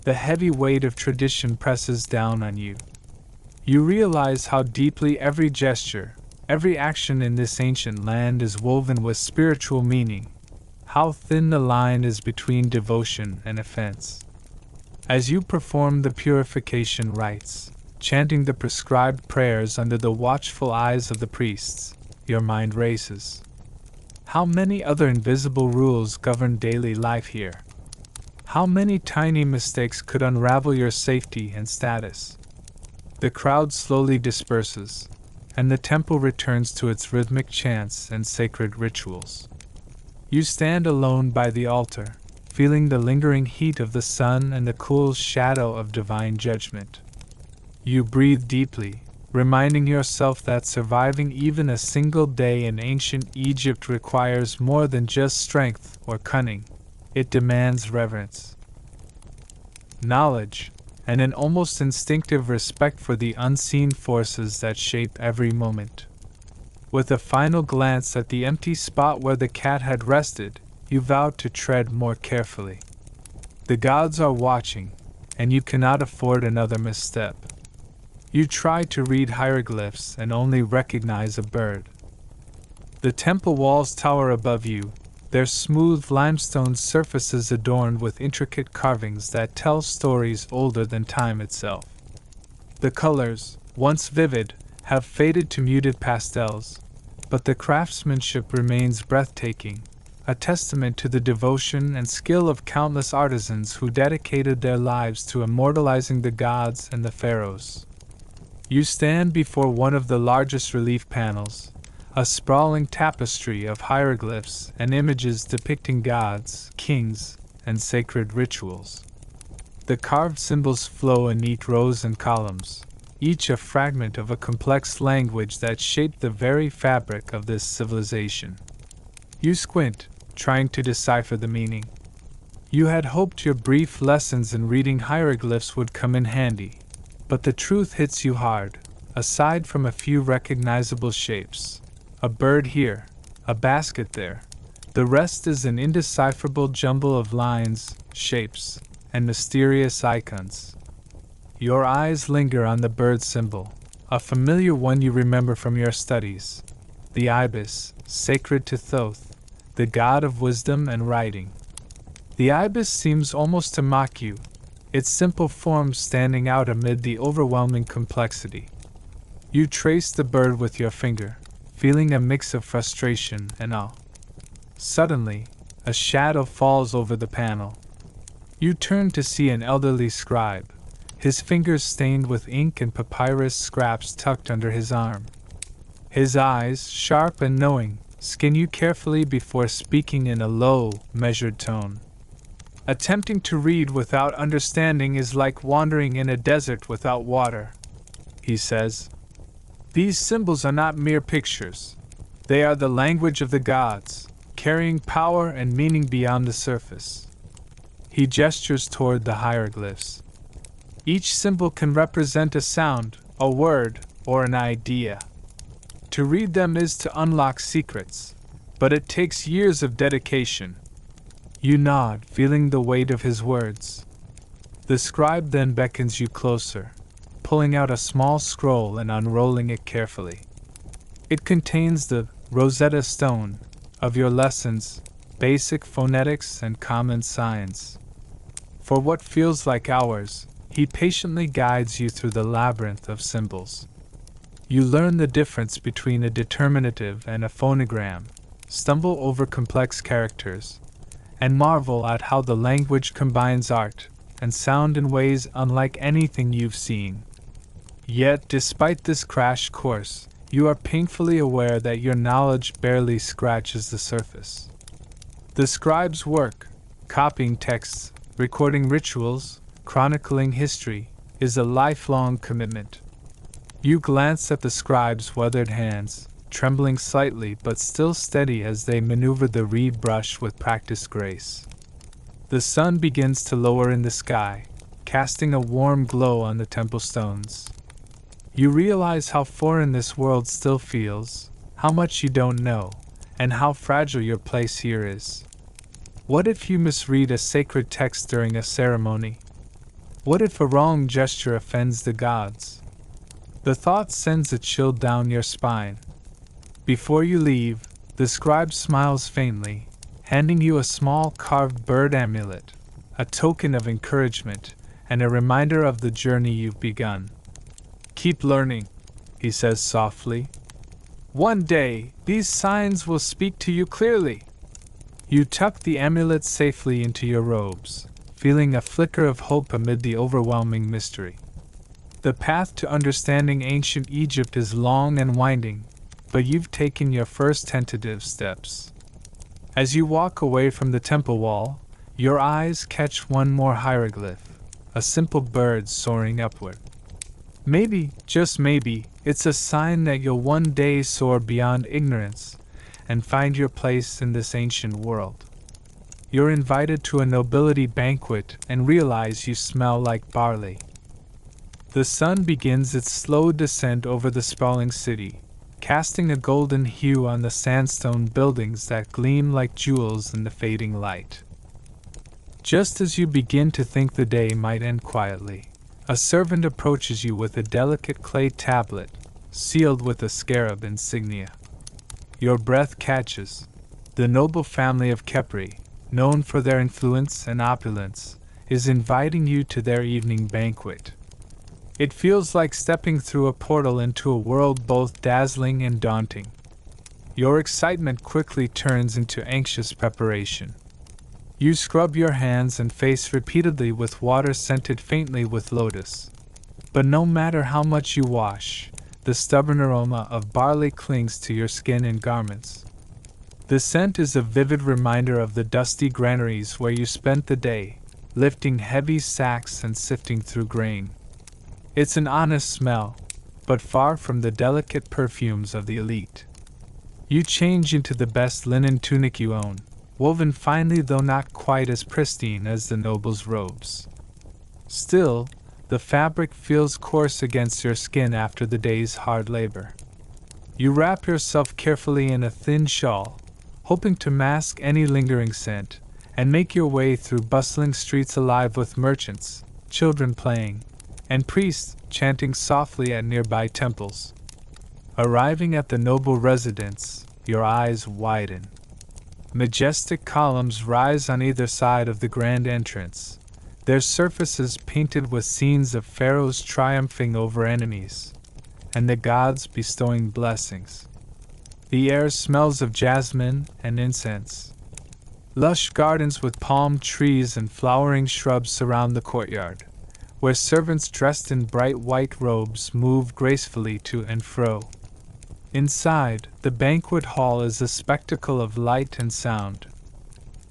The heavy weight of tradition presses down on you. You realize how deeply every gesture, every action in this ancient land is woven with spiritual meaning, how thin the line is between devotion and offense. As you perform the purification rites, chanting the prescribed prayers under the watchful eyes of the priests, your mind races. How many other invisible rules govern daily life here? How many tiny mistakes could unravel your safety and status? The crowd slowly disperses, and the temple returns to its rhythmic chants and sacred rituals. You stand alone by the altar, feeling the lingering heat of the sun and the cool shadow of divine judgment. You breathe deeply, reminding yourself that surviving even a single day in ancient Egypt requires more than just strength or cunning. It demands reverence, knowledge, and an almost instinctive respect for the unseen forces that shape every moment. With a final glance at the empty spot where the cat had rested, you vowed to tread more carefully. The gods are watching, and you cannot afford another misstep. You try to read hieroglyphs and only recognize a bird. The temple walls tower above you, their smooth limestone surfaces adorned with intricate carvings that tell stories older than time itself. The colors, once vivid, have faded to muted pastels, but the craftsmanship remains breathtaking, a testament to the devotion and skill of countless artisans who dedicated their lives to immortalizing the gods and the pharaohs. You stand before one of the largest relief panels, a sprawling tapestry of hieroglyphs and images depicting gods, kings, and sacred rituals. The carved symbols flow in neat rows and columns, each a fragment of a complex language that shaped the very fabric of this civilization. You squint, trying to decipher the meaning. You had hoped your brief lessons in reading hieroglyphs would come in handy, but the truth hits you hard. Aside from a few recognizable shapes, a bird here, a basket there, the rest is an indecipherable jumble of lines, shapes, and mysterious icons. Your eyes linger on the bird symbol, a familiar one you remember from your studies. The ibis, sacred to Thoth, the god of wisdom and writing. The ibis seems almost to mock you, its simple form standing out amid the overwhelming complexity. You trace the bird with your finger, feeling a mix of frustration and awe. Suddenly, a shadow falls over the panel. You turn to see an elderly scribe, his fingers stained with ink and papyrus scraps tucked under his arm. His eyes, sharp and knowing, scan you carefully before speaking in a low, measured tone. Attempting to read without understanding is like wandering in a desert without water, he says. These symbols are not mere pictures. They are the language of the gods, carrying power and meaning beyond the surface. He gestures toward the hieroglyphs. Each symbol can represent a sound, a word, or an idea. To read them is to unlock secrets, but it takes years of dedication. You nod, feeling the weight of his words. The scribe then beckons you closer, pulling out a small scroll and unrolling it carefully. It contains the Rosetta Stone of your lessons, basic phonetics and common signs. For what feels like hours, he patiently guides you through the labyrinth of symbols. You learn the difference between a determinative and a phonogram, stumble over complex characters, and marvel at how the language combines art and sound in ways unlike anything you've seen. Yet, despite this crash course, you are painfully aware that your knowledge barely scratches the surface. The scribe's work, copying texts, recording rituals, chronicling history, is a lifelong commitment. You glance at the scribe's weathered hands, trembling slightly but still steady as they maneuver the reed brush with practiced grace. The sun begins to lower in the sky, casting a warm glow on the temple stones. You realize how foreign this world still feels, how much you don't know, and how fragile your place here is. What if you misread a sacred text during a ceremony? What if a wrong gesture offends the gods? The thought sends a chill down your spine. Before you leave, the scribe smiles faintly, handing you a small carved bird amulet, a token of encouragement and a reminder of the journey you've begun. Keep learning, he says softly. One day, these signs will speak to you clearly. You tuck the amulet safely into your robes, feeling a flicker of hope amid the overwhelming mystery. The path to understanding ancient Egypt is long and winding, but you've taken your first tentative steps. As you walk away from the temple wall, your eyes catch one more hieroglyph, a simple bird soaring upward. Maybe, just maybe, it's a sign that you'll one day soar beyond ignorance and find your place in this ancient world. You're invited to a nobility banquet and realize you smell like barley. The sun begins its slow descent over the sprawling city, casting a golden hue on the sandstone buildings that gleam like jewels in the fading light. Just as you begin to think the day might end quietly, a servant approaches you with a delicate clay tablet, sealed with a scarab insignia. Your breath catches. The noble family of Khepri, known for their influence and opulence, is inviting you to their evening banquet. It feels like stepping through a portal into a world both dazzling and daunting. Your excitement quickly turns into anxious preparation. You scrub your hands and face repeatedly with water scented faintly with lotus. But no matter how much you wash, the stubborn aroma of barley clings to your skin and garments. The scent is a vivid reminder of the dusty granaries where you spent the day, lifting heavy sacks and sifting through grain. It's an honest smell, but far from the delicate perfumes of the elite. You change into the best linen tunic you own, woven finely though not quite as pristine as the noble's robes. Still, the fabric feels coarse against your skin after the day's hard labor. You wrap yourself carefully in a thin shawl, hoping to mask any lingering scent, and make your way through bustling streets alive with merchants, children playing, and priests chanting softly at nearby temples. Arriving at the noble residence, your eyes widen. Majestic columns rise on either side of the grand entrance, their surfaces painted with scenes of pharaohs triumphing over enemies, and the gods bestowing blessings. The air smells of jasmine and incense. Lush gardens with palm trees and flowering shrubs surround the courtyard, where servants dressed in bright white robes move gracefully to and fro. Inside, the banquet hall is a spectacle of light and sound.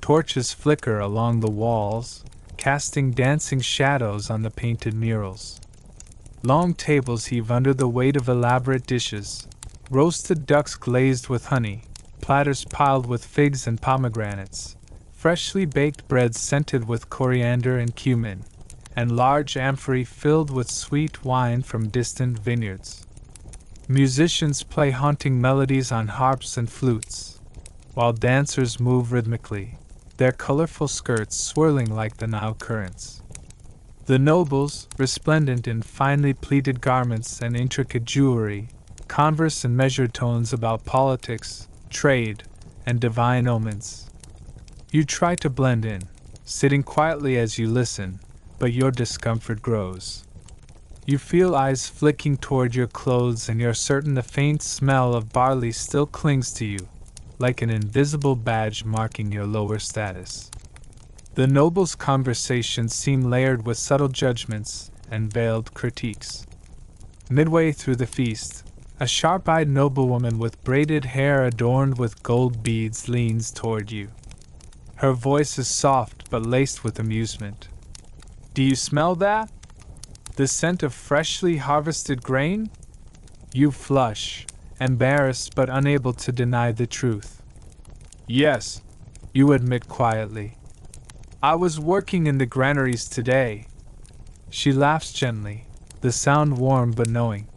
Torches flicker along the walls, casting dancing shadows on the painted murals. Long tables heave under the weight of elaborate dishes, roasted ducks glazed with honey, platters piled with figs and pomegranates, freshly baked breads scented with coriander and cumin, and large amphorae filled with sweet wine from distant vineyards. Musicians play haunting melodies on harps and flutes, while dancers move rhythmically, their colorful skirts swirling like the Nile currents. The nobles, resplendent in finely pleated garments and intricate jewelry, converse in measured tones about politics, trade, and divine omens. You try to blend in, sitting quietly as you listen, but your discomfort grows. You feel eyes flicking toward your clothes and you're certain the faint smell of barley still clings to you, like an invisible badge marking your lower status. The nobles' conversations seem layered with subtle judgments and veiled critiques. Midway through the feast, a sharp-eyed noblewoman with braided hair adorned with gold beads leans toward you. Her voice is soft but laced with amusement. "Do you smell that? The scent of freshly harvested grain?" You flush, embarrassed but unable to deny the truth. "Yes," you admit quietly. "I was working in the granaries today." She laughs gently, the sound warm but knowing.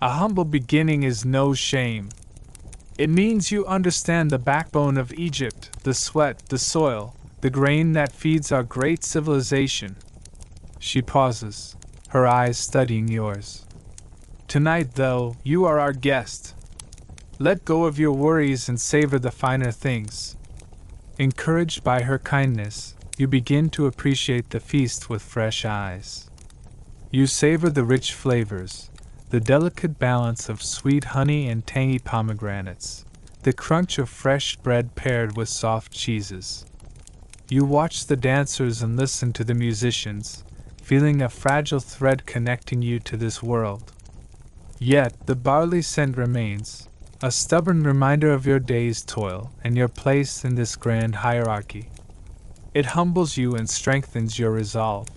"A humble beginning is no shame. It means you understand the backbone of Egypt, the sweat, the soil, the grain that feeds our great civilization." She pauses, her eyes studying yours. "Tonight, though, you are our guest. Let go of your worries and savor the finer things." Encouraged by her kindness, you begin to appreciate the feast with fresh eyes. You savor the rich flavors, the delicate balance of sweet honey and tangy pomegranates, the crunch of fresh bread paired with soft cheeses. You watch the dancers and listen to the musicians, feeling a fragile thread connecting you to this world. Yet the barley scent remains, a stubborn reminder of your day's toil and your place in this grand hierarchy. It humbles you and strengthens your resolve.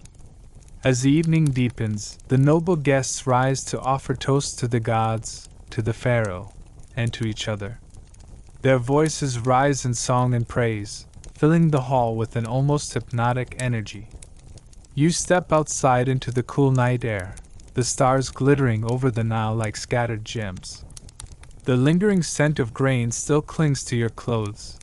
As the evening deepens, the noble guests rise to offer toasts to the gods, to the pharaoh, and to each other. Their voices rise in song and praise, filling the hall with an almost hypnotic energy. You step outside into the cool night air, the stars glittering over the Nile like scattered gems. The lingering scent of grain still clings to your clothes,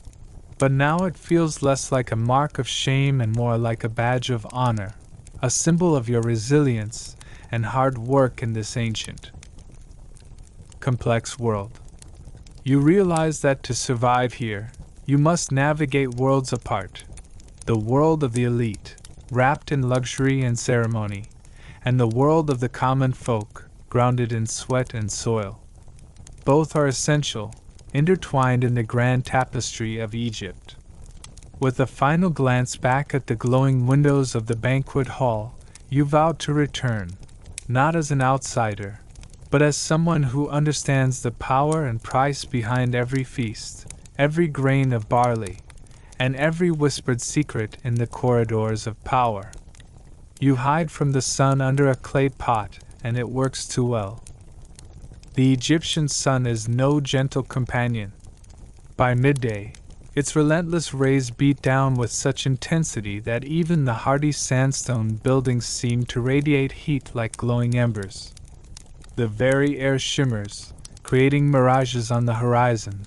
but now it feels less like a mark of shame and more like a badge of honor, a symbol of your resilience and hard work in this ancient, complex world. You realize that to survive here, you must navigate worlds apart, the world of the elite, wrapped in luxury and ceremony, and the world of the common folk, grounded in sweat and soil. Both are essential, intertwined in the grand tapestry of Egypt. With a final glance back at the glowing windows of the banquet hall, you vow to return, not as an outsider, but as someone who understands the power and price behind every feast, every grain of barley, and every whispered secret in the corridors of power. You hide from the sun under a clay pot, and it works too well. The Egyptian sun is no gentle companion. By midday, its relentless rays beat down with such intensity that even the hardy sandstone buildings seem to radiate heat like glowing embers. The very air shimmers, creating mirages on the horizon,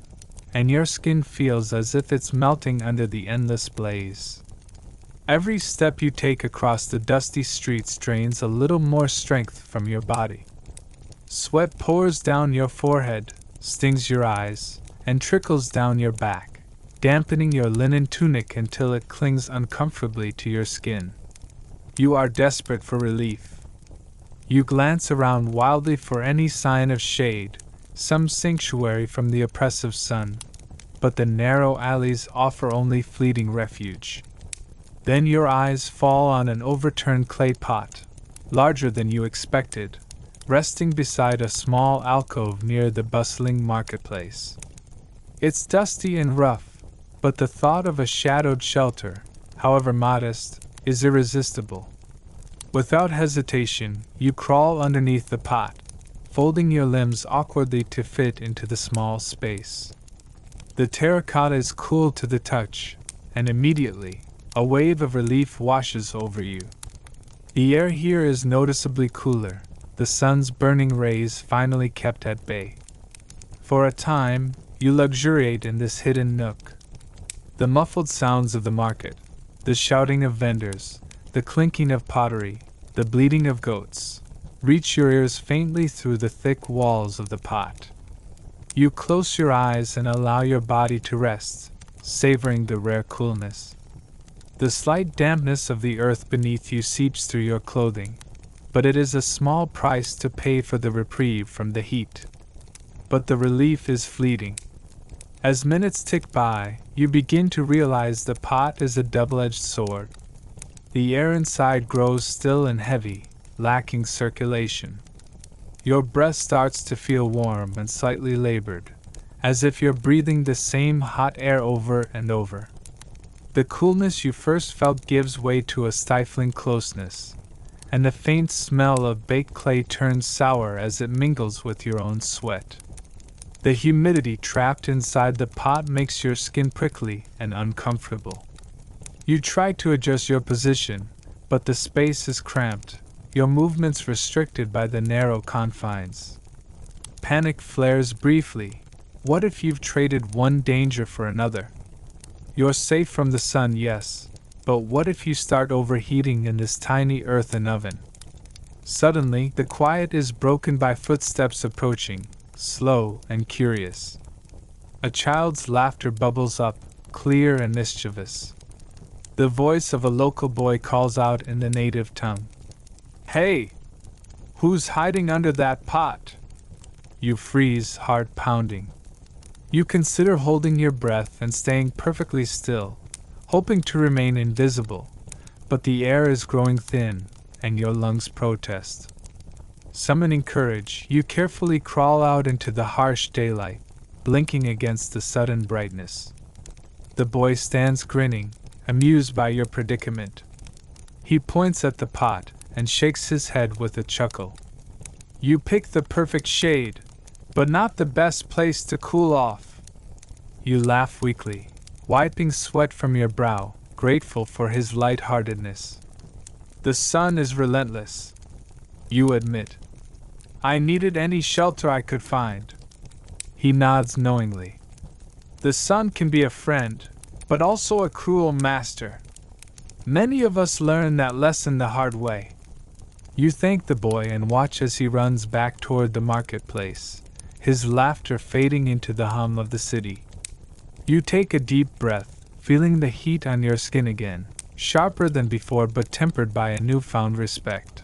and your skin feels as if it's melting under the endless blaze. Every step you take across the dusty streets drains a little more strength from your body. Sweat pours down your forehead, stings your eyes, and trickles down your back, dampening your linen tunic until it clings uncomfortably to your skin. You are desperate for relief. You glance around wildly for any sign of shade, some sanctuary from the oppressive sun, but the narrow alleys offer only fleeting refuge. Then your eyes fall on an overturned clay pot, larger than you expected, resting beside a small alcove near the bustling marketplace. It's dusty and rough, but the thought of a shadowed shelter, however modest, is irresistible. Without hesitation, you crawl underneath the pot, folding your limbs awkwardly to fit into the small space. The terracotta is cool to the touch, and immediately, a wave of relief washes over you. The air here is noticeably cooler, the sun's burning rays finally kept at bay. For a time, you luxuriate in this hidden nook. The muffled sounds of the market, the shouting of vendors, the clinking of pottery, the bleating of goats, reach your ears faintly through the thick walls of the pot. You close your eyes and allow your body to rest, savoring the rare coolness. The slight dampness of the earth beneath you seeps through your clothing, but it is a small price to pay for the reprieve from the heat. But the relief is fleeting. As minutes tick by, you begin to realize the pot is a double-edged sword. The air inside grows still and heavy, lacking circulation. Your breath starts to feel warm and slightly labored, as if you're breathing the same hot air over and over. The coolness you first felt gives way to a stifling closeness, and the faint smell of baked clay turns sour as it mingles with your own sweat. The humidity trapped inside the pot makes your skin prickly and uncomfortable. You try to adjust your position, but the space is cramped, your movements restricted by the narrow confines. Panic flares briefly. What if you've traded one danger for another? You're safe from the sun, yes, but what if you start overheating in this tiny earthen oven? Suddenly, the quiet is broken by footsteps approaching, slow and curious. A child's laughter bubbles up, clear and mischievous. The voice of a local boy calls out in the native tongue. "Hey! Who's hiding under that pot?" You freeze, heart pounding. You consider holding your breath and staying perfectly still, hoping to remain invisible, but the air is growing thin, and your lungs protest. Summoning courage, you carefully crawl out into the harsh daylight, blinking against the sudden brightness. The boy stands grinning, amused by your predicament. He points at the pot and shakes his head with a chuckle. You picked the perfect shade, but not the best place to cool off. You laugh weakly, wiping sweat from your brow, grateful for his light-heartedness. The sun is relentless, you admit. I needed any shelter I could find. He nods knowingly. The sun can be a friend, but also a cruel master. Many of us learn that lesson the hard way. You thank the boy and watch as he runs back toward the marketplace, his laughter fading into the hum of the city. You take a deep breath, feeling the heat on your skin again, sharper than before but tempered by a newfound respect.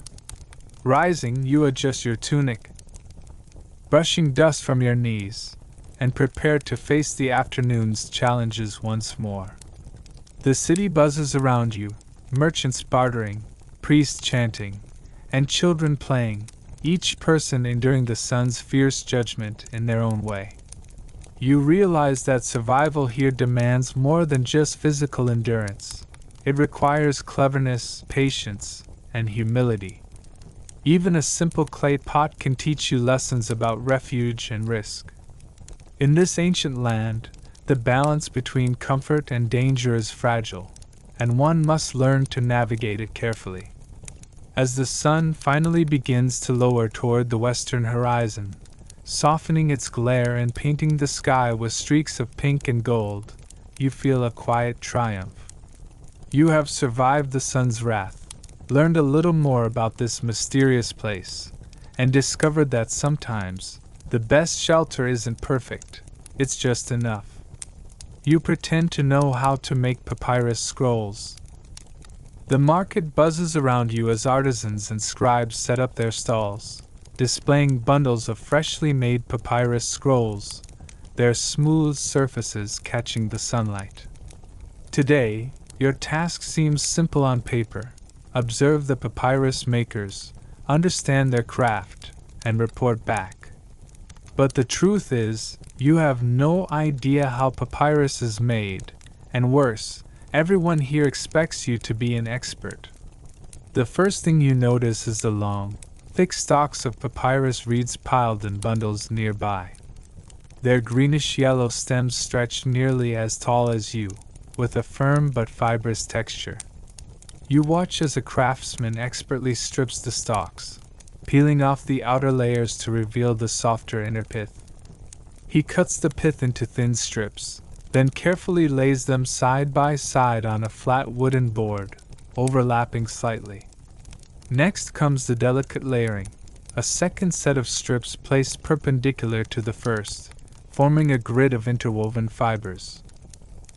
Rising, you adjust your tunic, brushing dust from your knees, and prepare to face the afternoon's challenges once more. The city buzzes around you, merchants bartering, priests chanting, and children playing, each person enduring the sun's fierce judgment in their own way. You realize that survival here demands more than just physical endurance. It requires cleverness, patience, and humility. Even a simple clay pot can teach you lessons about refuge and risk. In this ancient land, the balance between comfort and danger is fragile, and one must learn to navigate it carefully. As the sun finally begins to lower toward the western horizon, softening its glare and painting the sky with streaks of pink and gold, you feel a quiet triumph. You have survived the sun's wrath, learned a little more about this mysterious place, and discovered that sometimes the best shelter isn't perfect, it's just enough. You pretend to know how to make papyrus scrolls. The market buzzes around you as artisans and scribes set up their stalls, displaying bundles of freshly made papyrus scrolls, their smooth surfaces catching the sunlight. Today, your task seems simple on paper. Observe the papyrus makers, understand their craft, and report back. But the truth is, you have no idea how papyrus is made, and worse, everyone here expects you to be an expert. The first thing you notice is the long, thick stalks of papyrus reeds piled in bundles nearby. Their greenish-yellow stems stretch nearly as tall as you, with a firm but fibrous texture. You watch as a craftsman expertly strips the stalks, peeling off the outer layers to reveal the softer inner pith. He cuts the pith into thin strips, then carefully lays them side by side on a flat wooden board, overlapping slightly. Next comes the delicate layering, a second set of strips placed perpendicular to the first, forming a grid of interwoven fibers.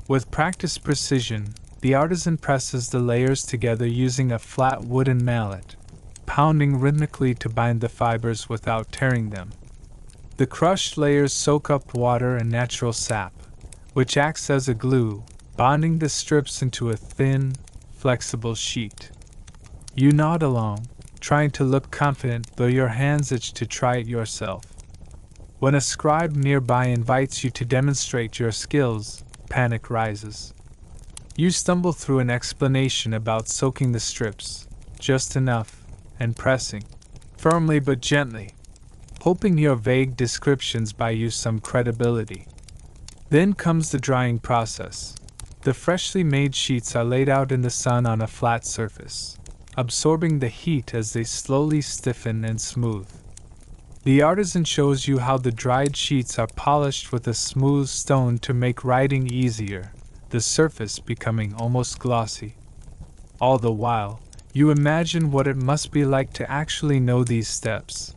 With practiced precision, the artisan presses the layers together using a flat wooden mallet, pounding rhythmically to bind the fibers without tearing them. The crushed layers soak up water and natural sap, which acts as a glue, bonding the strips into a thin, flexible sheet. You nod along, trying to look confident, though your hands itch to try it yourself. When a scribe nearby invites you to demonstrate your skills, panic rises. You stumble through an explanation about soaking the strips, just enough, and pressing, firmly but gently, hoping your vague descriptions buy you some credibility. Then comes the drying process. The freshly made sheets are laid out in the sun on a flat surface, absorbing the heat as they slowly stiffen and smooth. The artisan shows you how the dried sheets are polished with a smooth stone to make writing easier, the surface becoming almost glossy. All the while, you imagine what it must be like to actually know these steps.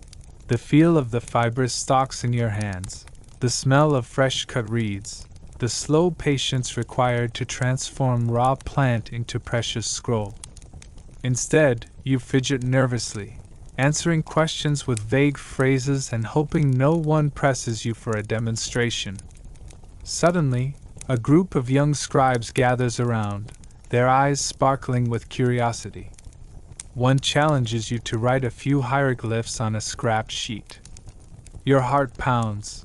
The feel of the fibrous stalks in your hands, the smell of fresh-cut reeds, the slow patience required to transform raw plant into precious scroll. Instead, you fidget nervously, answering questions with vague phrases and hoping no one presses you for a demonstration. Suddenly, a group of young scribes gathers around, their eyes sparkling with curiosity. One challenges you to write a few hieroglyphs on a scrapped sheet. Your heart pounds.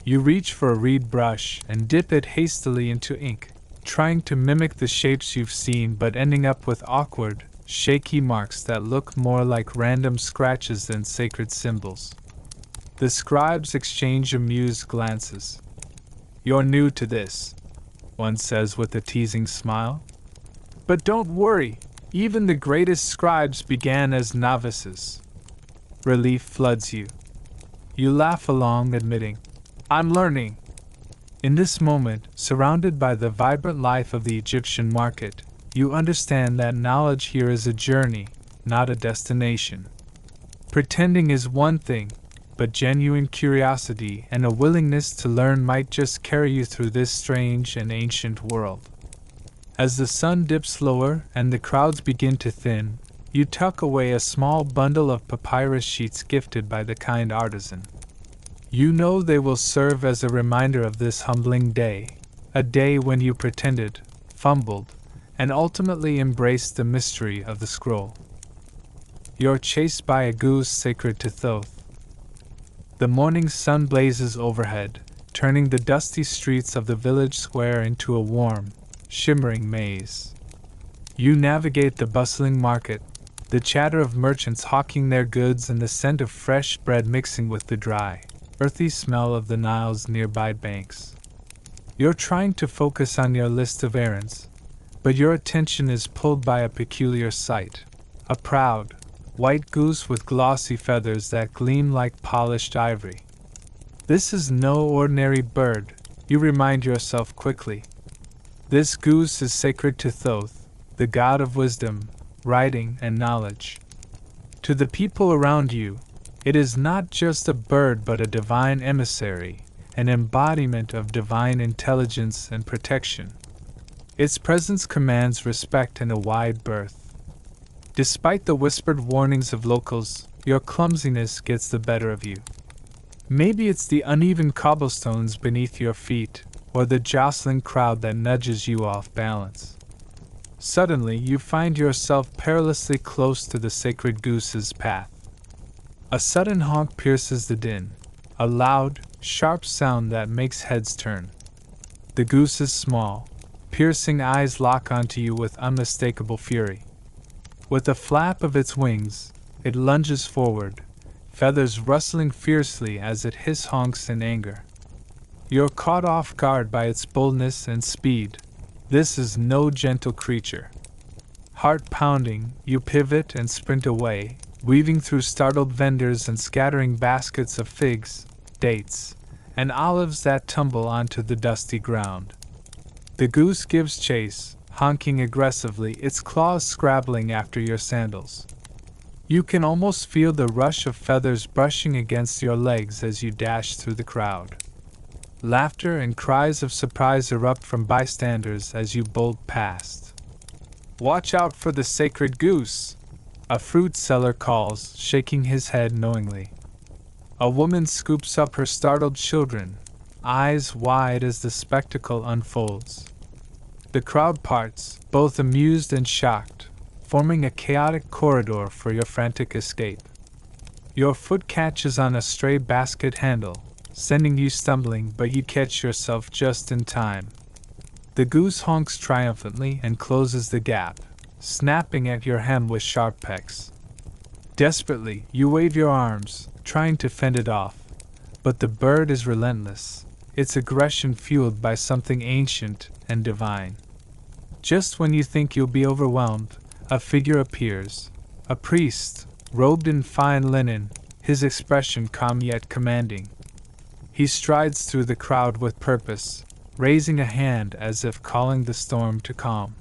You reach for a reed brush and dip it hastily into ink, trying to mimic the shapes you've seen but ending up with awkward, shaky marks that look more like random scratches than sacred symbols. The scribes exchange amused glances. "You're new to this," one says with a teasing smile. "But don't worry, even the greatest scribes began as novices." Relief floods you. You laugh along, admitting, "I'm learning." In this moment, surrounded by the vibrant life of the Egyptian market, you understand that knowledge here is a journey, not a destination. Pretending is one thing, but genuine curiosity and a willingness to learn might just carry you through this strange and ancient world. As the sun dips lower and the crowds begin to thin, you tuck away a small bundle of papyrus sheets gifted by the kind artisan. You know they will serve as a reminder of this humbling day, a day when you pretended, fumbled, and ultimately embraced the mystery of the scroll. You're chased by a goose sacred to Thoth. The morning sun blazes overhead, turning the dusty streets of the village square into a warm, shimmering maze. You navigate the bustling market, the chatter of merchants hawking their goods and the scent of fresh bread mixing with the dry, earthy smell of the Nile's nearby banks. You're trying to focus on your list of errands, but your attention is pulled by a peculiar sight: a proud, white goose with glossy feathers that gleam like polished ivory. This is no ordinary bird, you remind yourself quickly. This goose is sacred to Thoth, the god of wisdom, writing, and knowledge. To the people around you, it is not just a bird but a divine emissary, an embodiment of divine intelligence and protection. Its presence commands respect and a wide berth. Despite the whispered warnings of locals, your clumsiness gets the better of you. Maybe it's the uneven cobblestones beneath your feet, or the jostling crowd that nudges you off balance. Suddenly, you find yourself perilously close to the sacred goose's path. A sudden honk pierces the din, a loud, sharp sound that makes heads turn. The goose's small, piercing eyes lock onto you with unmistakable fury. With a flap of its wings, it lunges forward, feathers rustling fiercely as it honks in anger. You're caught off guard by its boldness and speed. This is no gentle creature. Heart pounding, you pivot and sprint away, weaving through startled vendors and scattering baskets of figs, dates, and olives that tumble onto the dusty ground. The goose gives chase, honking aggressively, its claws scrabbling after your sandals. You can almost feel the rush of feathers brushing against your legs as you dash through the crowd. Laughter and cries of surprise erupt from bystanders as you bolt past. "Watch out for the sacred goose!" a fruit seller calls, shaking his head knowingly. A woman scoops up her startled children, eyes wide as the spectacle unfolds. The crowd parts, both amused and shocked, forming a chaotic corridor for your frantic escape. Your foot catches on a stray basket handle, sending you stumbling, but you catch yourself just in time. The goose honks triumphantly and closes the gap, snapping at your hem with sharp pecks. Desperately, you wave your arms, trying to fend it off, but the bird is relentless, its aggression fueled by something ancient and divine. Just when you think you'll be overwhelmed, a figure appears, a priest, robed in fine linen, his expression calm yet commanding. He strides through the crowd with purpose, raising a hand as if calling the storm to calm.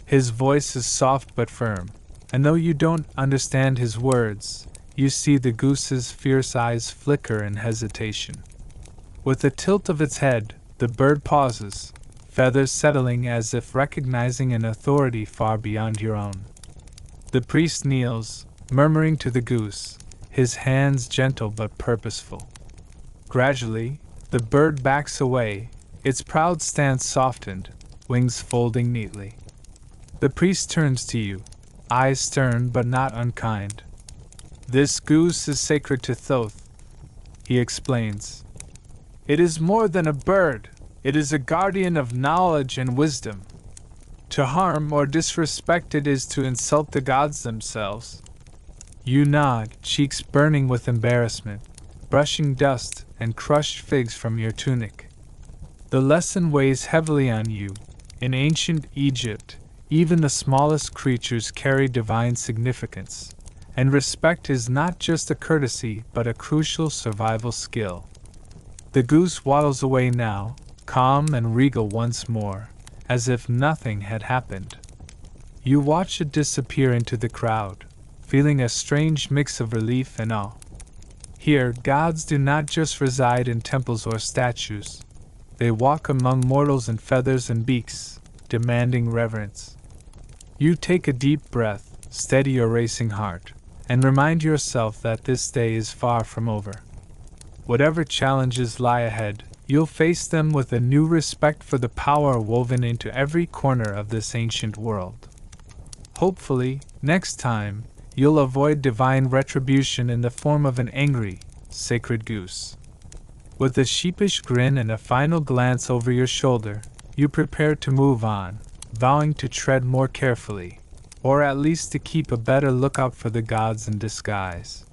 His voice is soft but firm, and though you don't understand his words, you see the goose's fierce eyes flicker in hesitation. With a tilt of its head, the bird pauses, feathers settling as if recognizing an authority far beyond your own. The priest kneels, murmuring to the goose, his hands gentle but purposeful. Gradually, the bird backs away, its proud stance softened, wings folding neatly. The priest turns to you, eyes stern but not unkind. "This goose is sacred to Thoth," he explains. It is more than a bird, it is a guardian of knowledge and wisdom. To harm or disrespect it is to insult the gods themselves. You nod, cheeks burning with embarrassment, brushing dust and crushed figs from your tunic. The lesson weighs heavily on you. In ancient Egypt, even the smallest creatures carry divine significance, and respect is not just a courtesy but a crucial survival skill. The goose waddles away now, calm and regal once more, as if nothing had happened. You watch it disappear into the crowd, feeling a strange mix of relief and awe. Here, gods do not just reside in temples or statues. They walk among mortals in feathers and beaks, demanding reverence. You take a deep breath, steady your racing heart, and remind yourself that this day is far from over. Whatever challenges lie ahead, you'll face them with a new respect for the power woven into every corner of this ancient world. Hopefully, next time, you'll avoid divine retribution in the form of an angry, sacred goose. With a sheepish grin and a final glance over your shoulder, you prepare to move on, vowing to tread more carefully, or at least to keep a better lookout for the gods in disguise.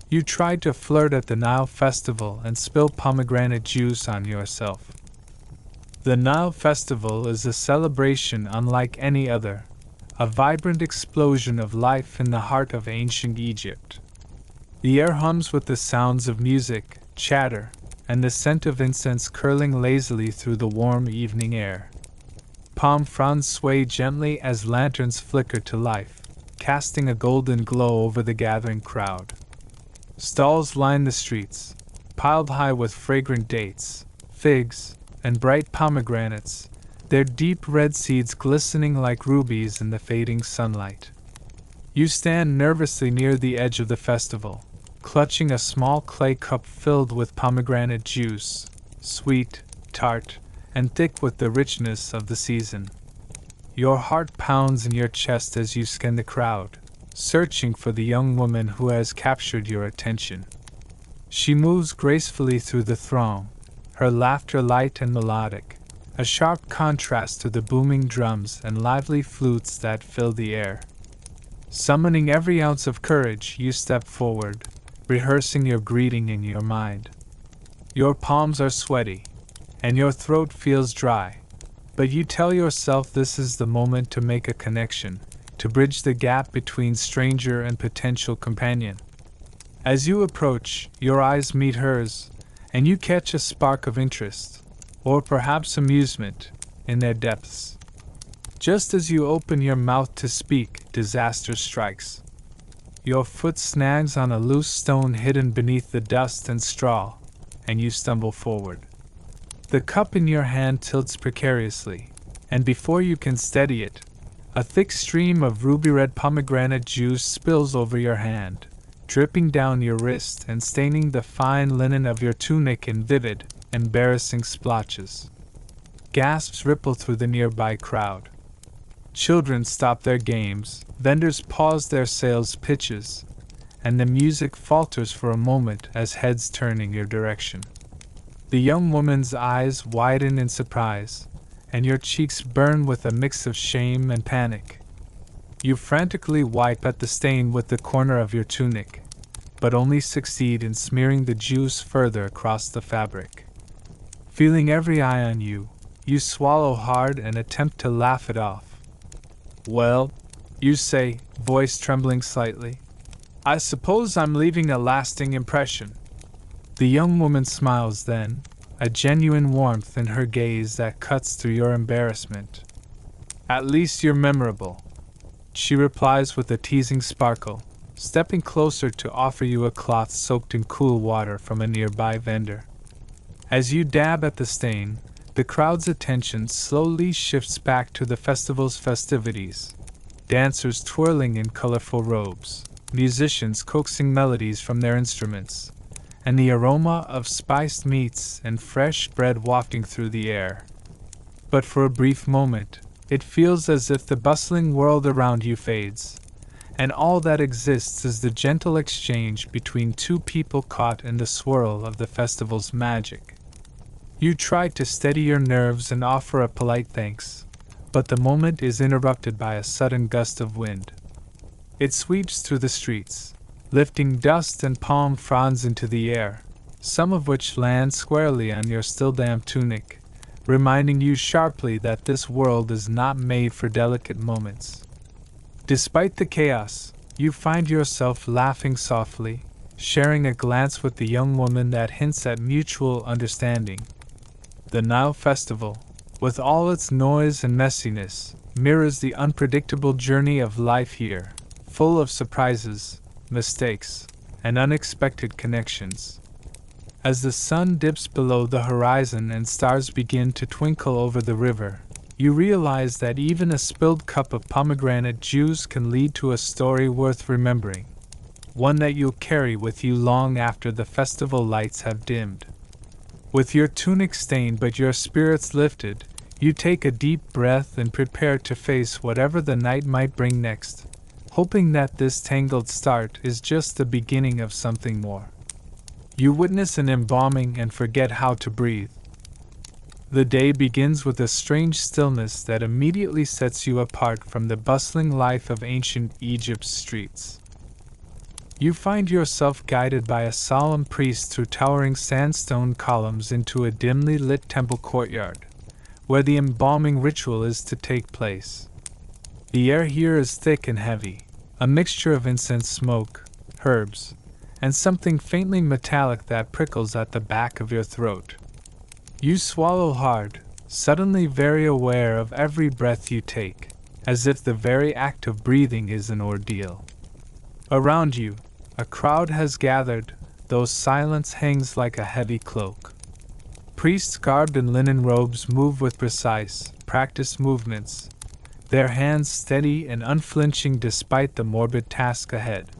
You tried to flirt at the Nile festival and spill pomegranate juice on yourself. The Nile festival is a celebration unlike any other, a vibrant explosion of life in the heart of ancient Egypt. The air hums with the sounds of music, chatter, and the scent of incense curling lazily through the warm evening air. Palm fronds sway gently as lanterns flicker to life, casting a golden glow over the gathering crowd. Stalls line the streets, piled high with fragrant dates, figs, and bright pomegranates, their deep red seeds glistening like rubies in the fading sunlight. You stand nervously near the edge of the festival, clutching a small clay cup filled with pomegranate juice, sweet, tart, and thick with the richness of the season. Your heart pounds in your chest as you scan the crowd, searching for the young woman who has captured your attention. She moves gracefully through the throng, her laughter light and melodic, a sharp contrast to the booming drums and lively flutes that fill the air. Summoning every ounce of courage, you step forward, rehearsing your greeting in your mind. Your palms are sweaty, and your throat feels dry, but you tell yourself this is the moment to make a connection, to bridge the gap between stranger and potential companion. As you approach, your eyes meet hers, and you catch a spark of interest, or perhaps amusement, in their depths. Just as you open your mouth to speak, disaster strikes. Your foot snags on a loose stone hidden beneath the dust and straw, and you stumble forward. The cup in your hand tilts precariously, and before you can steady it, a thick stream of ruby-red pomegranate juice spills over your hand, dripping down your wrist and staining the fine linen of your tunic in vivid, embarrassing splotches. Gasps ripple through the nearby crowd. Children stop their games, vendors pause their sales pitches, and the music falters for a moment as heads turn in your direction. The young woman's eyes widen in surprise, and your cheeks burn with a mix of shame and panic. You frantically wipe at the stain with the corner of your tunic, but only succeed in smearing the juice further across the fabric. Feeling every eye on you, you swallow hard and attempt to laugh it off. "Well," you say, voice trembling slightly, "I suppose I'm leaving a lasting impression." The young woman smiles then, a genuine warmth in her gaze that cuts through your embarrassment. "At least you're memorable," she replies with a teasing sparkle, stepping closer to offer you a cloth soaked in cool water from a nearby vendor. As you dab at the stain, the crowd's attention slowly shifts back to the festival's festivities. Dancers twirling in colorful robes, musicians coaxing melodies from their instruments, and the aroma of spiced meats and fresh bread wafting through the air. But for a brief moment, it feels as if the bustling world around you fades, and all that exists is the gentle exchange between two people caught in the swirl of the festival's magic. You try to steady your nerves and offer a polite thanks, but the moment is interrupted by a sudden gust of wind. It sweeps through the streets, lifting dust and palm fronds into the air, some of which land squarely on your still damp tunic, reminding you sharply that this world is not made for delicate moments. Despite the chaos, you find yourself laughing softly, sharing a glance with the young woman that hints at mutual understanding. The Nile Festival, with all its noise and messiness, mirrors the unpredictable journey of life here, full of surprises, mistakes, and unexpected connections. As the sun dips below the horizon and stars begin to twinkle over the river, you realize that even a spilled cup of pomegranate juice can lead to a story worth remembering, one that you'll carry with you long after the festival lights have dimmed. With your tunic stained but your spirits lifted, you take a deep breath and prepare to face whatever the night might bring next, hoping that this tangled start is just the beginning of something more. You witness an embalming and forget how to breathe. The day begins with a strange stillness that immediately sets you apart from the bustling life of ancient Egypt's streets. You find yourself guided by a solemn priest through towering sandstone columns into a dimly lit temple courtyard, where the embalming ritual is to take place. The air here is thick and heavy, a mixture of incense smoke, herbs, and something faintly metallic that prickles at the back of your throat. You swallow hard, suddenly very aware of every breath you take, as if the very act of breathing is an ordeal. Around you, a crowd has gathered, though silence hangs like a heavy cloak. Priests garbed in linen robes move with precise, practiced movements, their hands steady and unflinching despite the morbid task ahead.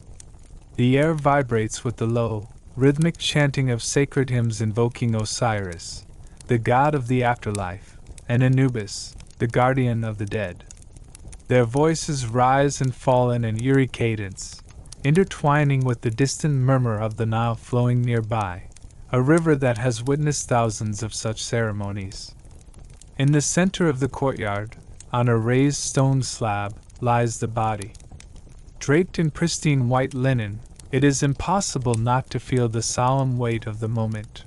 The air vibrates with the low, rhythmic chanting of sacred hymns invoking Osiris, the god of the afterlife, and Anubis, the guardian of the dead. Their voices rise and fall in an eerie cadence, intertwining with the distant murmur of the Nile flowing nearby, a river that has witnessed thousands of such ceremonies. In the center of the courtyard, on a raised stone slab, lies the body. Draped in pristine white linen, it is impossible not to feel the solemn weight of the moment.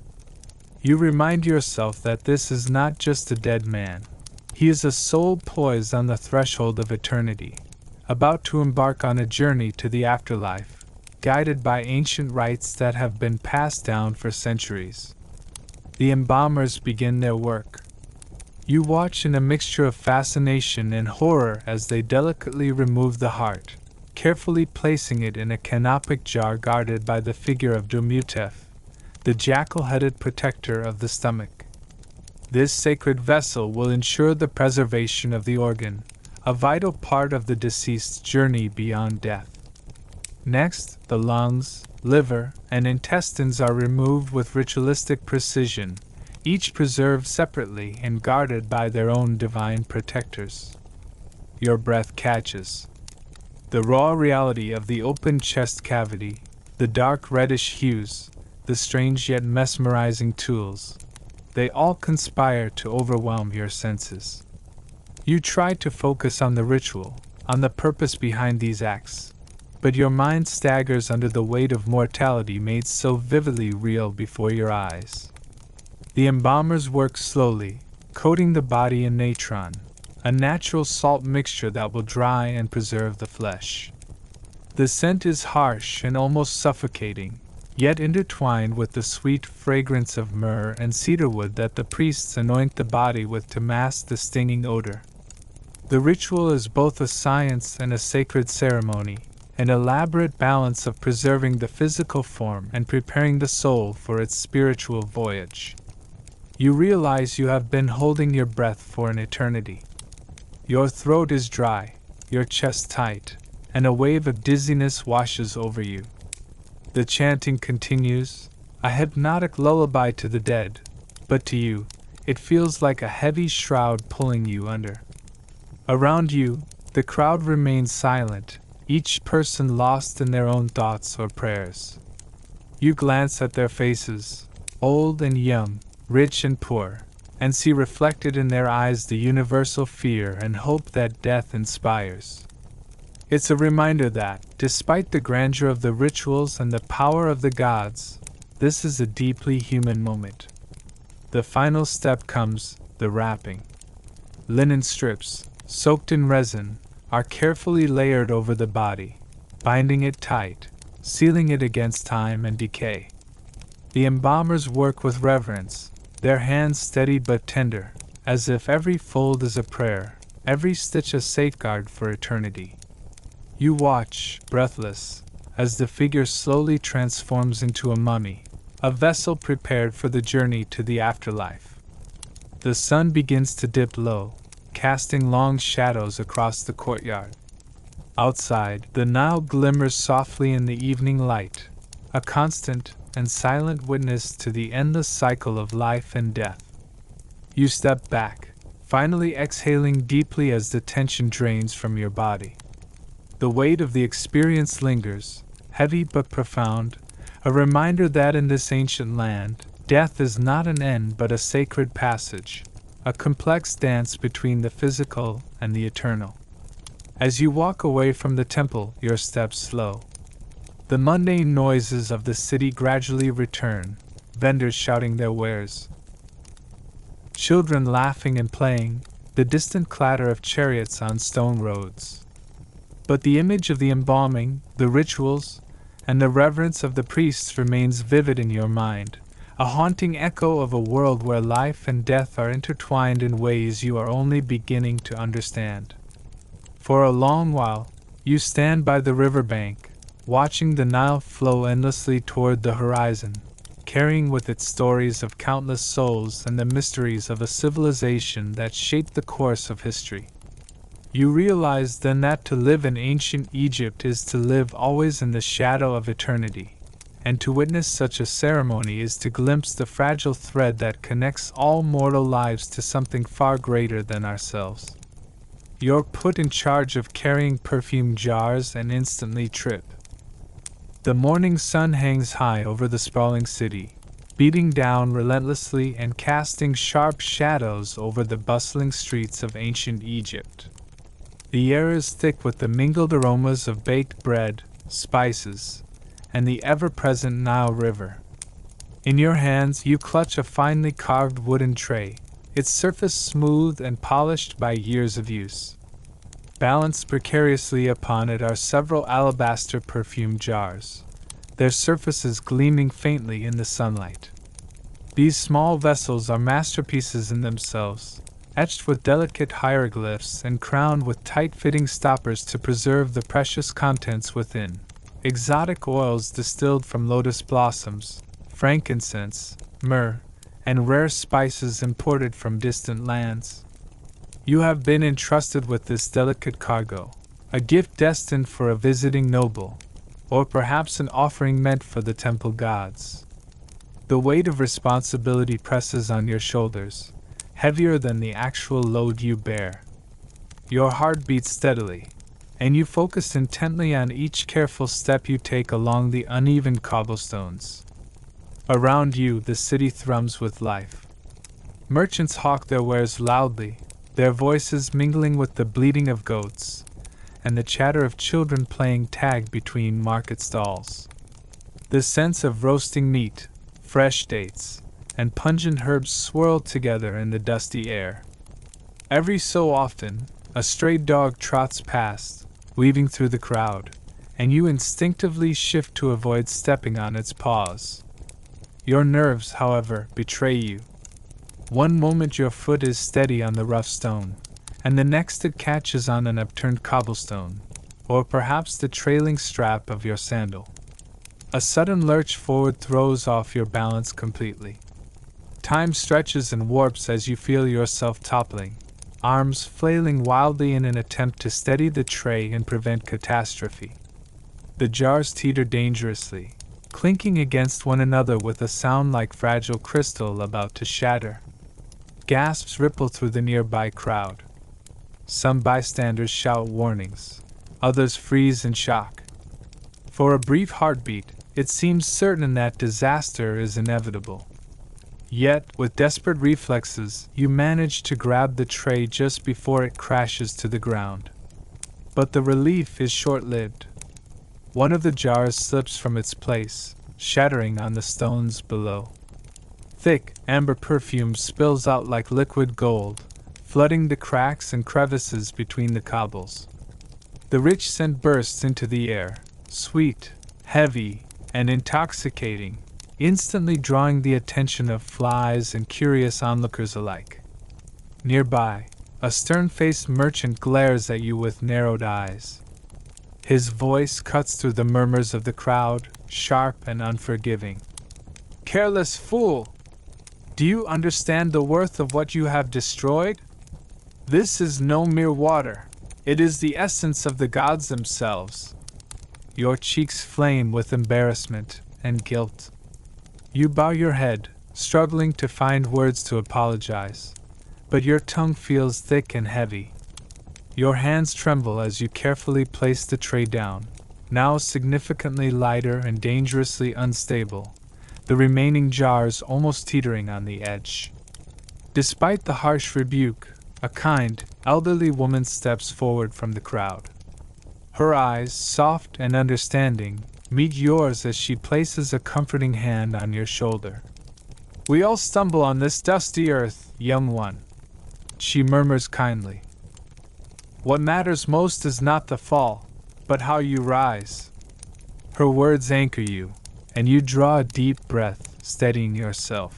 You remind yourself that this is not just a dead man. He is a soul poised on the threshold of eternity, about to embark on a journey to the afterlife, guided by ancient rites that have been passed down for centuries. The embalmers begin their work. You watch in a mixture of fascination and horror as they delicately remove the heart, carefully placing it in a canopic jar guarded by the figure of Dumutef, the jackal-headed protector of the stomach. This sacred vessel will ensure the preservation of the organ, a vital part of the deceased's journey beyond death. Next, the lungs, liver, and intestines are removed with ritualistic precision, each preserved separately and guarded by their own divine protectors. Your breath catches. The raw reality of the open chest cavity, the dark reddish hues, the strange yet mesmerizing tools, they all conspire to overwhelm your senses. You try to focus on the ritual, on the purpose behind these acts, but your mind staggers under the weight of mortality made so vividly real before your eyes. The embalmers work slowly, coating the body in natron, a natural salt mixture that will dry and preserve the flesh. The scent is harsh and almost suffocating, yet intertwined with the sweet fragrance of myrrh and cedarwood that the priests anoint the body with to mask the stinging odor. The ritual is both a science and a sacred ceremony, an elaborate balance of preserving the physical form and preparing the soul for its spiritual voyage. You realize you have been holding your breath for an eternity. Your throat is dry, your chest tight, and a wave of dizziness washes over you. The chanting continues, a hypnotic lullaby to the dead, but to you, it feels like a heavy shroud pulling you under. Around you, the crowd remains silent, each person lost in their own thoughts or prayers. You glance at their faces, old and young, rich and poor, and see reflected in their eyes the universal fear and hope that death inspires. It's a reminder that, despite the grandeur of the rituals and the power of the gods, this is a deeply human moment. The final step comes, the wrapping. Linen strips, soaked in resin, are carefully layered over the body, binding it tight, sealing it against time and decay. The embalmers work with reverence, their hands steady but tender, as if every fold is a prayer, every stitch a safeguard for eternity. You watch, breathless, as the figure slowly transforms into a mummy, a vessel prepared for the journey to the afterlife. The sun begins to dip low, casting long shadows across the courtyard. Outside, the Nile glimmers softly in the evening light, a constant and silent witness to the endless cycle of life and death. You step back, finally exhaling deeply as the tension drains from your body. The weight of the experience lingers, heavy but profound, a reminder that in this ancient land, death is not an end but a sacred passage, a complex dance between the physical and the eternal. As you walk away from the temple, your steps slow. The mundane noises of the city gradually return, vendors shouting their wares, children laughing and playing, the distant clatter of chariots on stone roads. But the image of the embalming, the rituals, and the reverence of the priests remains vivid in your mind, a haunting echo of a world where life and death are intertwined in ways you are only beginning to understand. For a long while, you stand by the riverbank, watching the Nile flow endlessly toward the horizon, carrying with it stories of countless souls and the mysteries of a civilization that shaped the course of history. You realize then that to live in ancient Egypt is to live always in the shadow of eternity, and to witness such a ceremony is to glimpse the fragile thread that connects all mortal lives to something far greater than ourselves. You're put in charge of carrying perfume jars and instantly trip. The morning sun hangs high over the sprawling city, beating down relentlessly and casting sharp shadows over the bustling streets of ancient Egypt. The air is thick with the mingled aromas of baked bread, spices, and the ever-present Nile River. In your hands you clutch a finely carved wooden tray, its surface smooth and polished by years of use. Balanced precariously upon it are several alabaster perfume jars, their surfaces gleaming faintly in the sunlight. These small vessels are masterpieces in themselves, etched with delicate hieroglyphs and crowned with tight-fitting stoppers to preserve the precious contents within. Exotic oils distilled from lotus blossoms, frankincense, myrrh, and rare spices imported from distant lands. You have been entrusted with this delicate cargo, a gift destined for a visiting noble, or perhaps an offering meant for the temple gods. The weight of responsibility presses on your shoulders, heavier than the actual load you bear. Your heart beats steadily, and you focus intently on each careful step you take along the uneven cobblestones. Around you, the city thrums with life. Merchants hawk their wares loudly, their voices mingling with the bleating of goats, and the chatter of children playing tag between market stalls. The scents of roasting meat, fresh dates, and pungent herbs swirl together in the dusty air. Every so often, a stray dog trots past, weaving through the crowd, and you instinctively shift to avoid stepping on its paws. Your nerves, however, betray you. One moment your foot is steady on the rough stone, and the next it catches on an upturned cobblestone, or perhaps the trailing strap of your sandal. A sudden lurch forward throws off your balance completely. Time stretches and warps as you feel yourself toppling, arms flailing wildly in an attempt to steady the tray and prevent catastrophe. The jars teeter dangerously, clinking against one another with a sound like fragile crystal about to shatter. Gasps ripple through the nearby crowd. Some bystanders shout warnings. others freeze in shock. For a brief heartbeat, it seems certain that disaster is inevitable. Yet, with desperate reflexes, you manage to grab the tray just before it crashes to the ground. But the relief is short-lived. One of the jars slips from its place, shattering on the stones below. Thick, amber perfume spills out like liquid gold, flooding the cracks and crevices between the cobbles. The rich scent bursts into the air, sweet, heavy, and intoxicating, instantly drawing the attention of flies and curious onlookers alike. Nearby, a stern-faced merchant glares at you with narrowed eyes. His voice cuts through the murmurs of the crowd, sharp and unforgiving. "Careless fool! Do you understand the worth of what you have destroyed? This is no mere water. It is the essence of the gods themselves." Your cheeks flame with embarrassment and guilt. You bow your head, struggling to find words to apologize, but your tongue feels thick and heavy. Your hands tremble as you carefully place the tray down, now significantly lighter and dangerously unstable, the remaining jars almost teetering on the edge. Despite the harsh rebuke, a kind, elderly woman steps forward from the crowd. Her eyes, soft and understanding, meet yours as she places a comforting hand on your shoulder. "We all stumble on this dusty earth, young one," she murmurs kindly. "What matters most is not the fall, but how you rise." Her words anchor you, and you draw a deep breath, steadying yourself.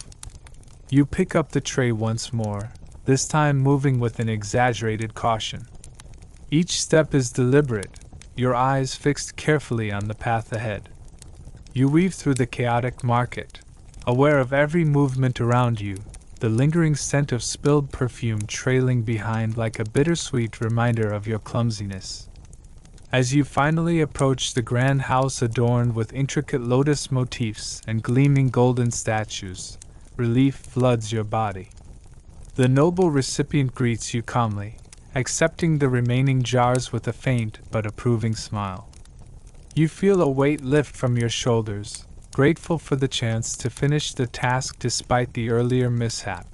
You pick up the tray once more, this time moving with an exaggerated caution. Each step is deliberate, your eyes fixed carefully on the path ahead. You weave through the chaotic market, aware of every movement around you, the lingering scent of spilled perfume trailing behind like a bittersweet reminder of your clumsiness. As you finally approach the grand house adorned with intricate lotus motifs and gleaming golden statues, relief floods your body. The noble recipient greets you calmly, accepting the remaining jars with a faint but approving smile. You feel a weight lift from your shoulders, grateful for the chance to finish the task despite the earlier mishap.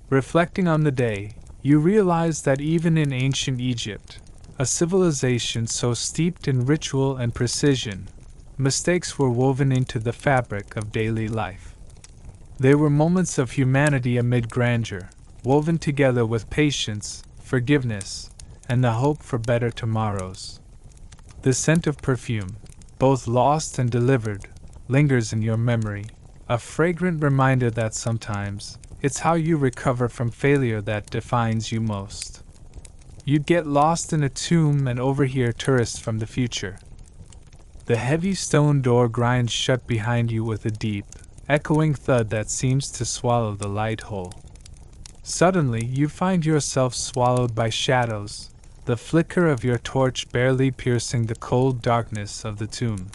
Reflecting on the day, you realize that even in ancient Egypt, a civilization so steeped in ritual and precision, mistakes were woven into the fabric of daily life. They were moments of humanity amid grandeur, woven together with patience, forgiveness, and the hope for better tomorrows. The scent of perfume, both lost and delivered, lingers in your memory, a fragrant reminder that sometimes it's how you recover from failure that defines you most. You'd get lost in a tomb and overhear tourists from the future. The heavy stone door grinds shut behind you with a deep, echoing thud that seems to swallow the light whole. Suddenly, you find yourself swallowed by shadows, the flicker of your torch barely piercing the cold darkness of the tomb.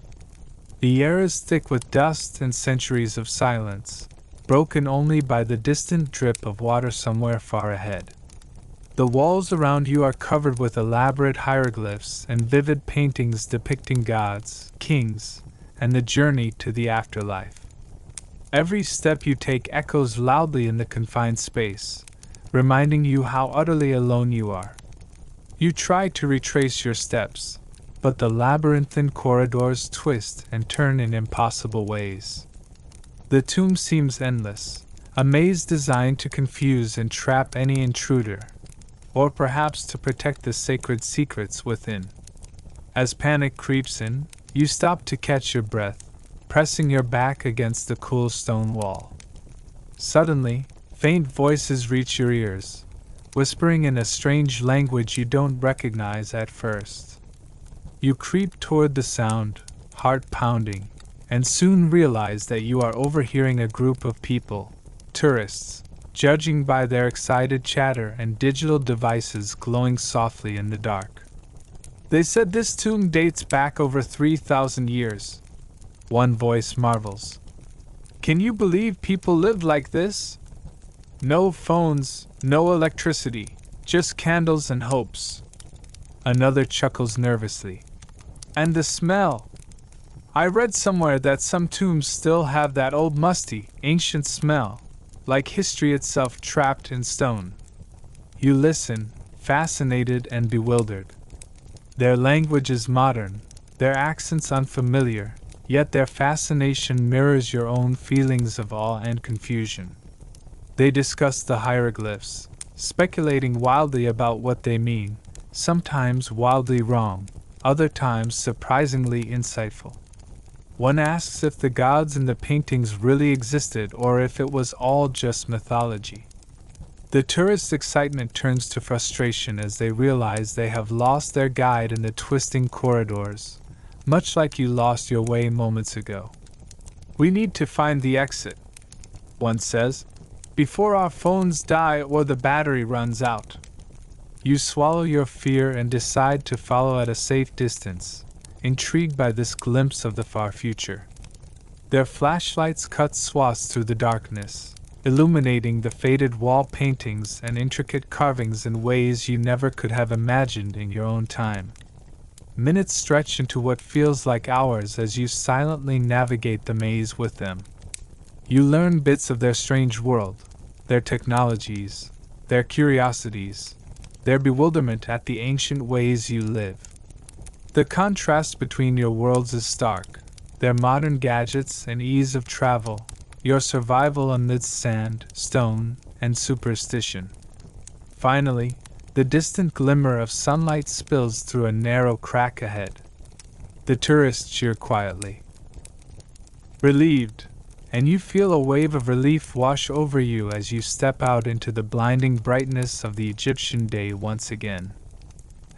The air is thick with dust and centuries of silence, broken only by the distant drip of water somewhere far ahead. The walls around you are covered with elaborate hieroglyphs and vivid paintings depicting gods, kings, and the journey to the afterlife. Every step you take echoes loudly in the confined space, reminding you how utterly alone you are. You try to retrace your steps, but the labyrinthine corridors twist and turn in impossible ways. The tomb seems endless, a maze designed to confuse and trap any intruder, or perhaps to protect the sacred secrets within. As panic creeps in, you stop to catch your breath, pressing your back against the cool stone wall. Suddenly, faint voices reach your ears, whispering in a strange language you don't recognize at first. You creep toward the sound, heart pounding, and soon realize that you are overhearing a group of people, tourists, judging by their excited chatter and digital devices glowing softly in the dark. "They said this tomb dates back over 3,000 years. One voice marvels. "Can you believe people lived like this? No phones, no electricity, just candles and hopes." Another chuckles nervously. And the smell! I read somewhere that some tombs still have that old musty, ancient smell, like history itself trapped in stone. You listen, fascinated and bewildered. Their language is modern, their accents unfamiliar, yet their fascination mirrors your own feelings of awe and confusion. They discuss the hieroglyphs, speculating wildly about what they mean, sometimes wildly wrong, other times surprisingly insightful. One asks if the gods in the paintings really existed or if it was all just mythology. The tourists' excitement turns to frustration as they realize they have lost their guide in the twisting corridors, much like you lost your way moments ago. We need to find the exit, one says, before our phones die or the battery runs out. You swallow your fear and decide to follow at a safe distance, intrigued by this glimpse of the far future. Their flashlights cut swaths through the darkness, illuminating the faded wall paintings and intricate carvings in ways you never could have imagined in your own time. Minutes stretch into what feels like hours as you silently navigate the maze with them. You learn bits of their strange world, their technologies, their curiosities, their bewilderment at the ancient ways you live. The contrast between your worlds is stark, their modern gadgets and ease of travel, your survival amidst sand, stone, and superstition. Finally, the distant glimmer of sunlight spills through a narrow crack ahead. The tourists cheer quietly, relieved, and you feel a wave of relief wash over you as you step out into the blinding brightness of the Egyptian day once again.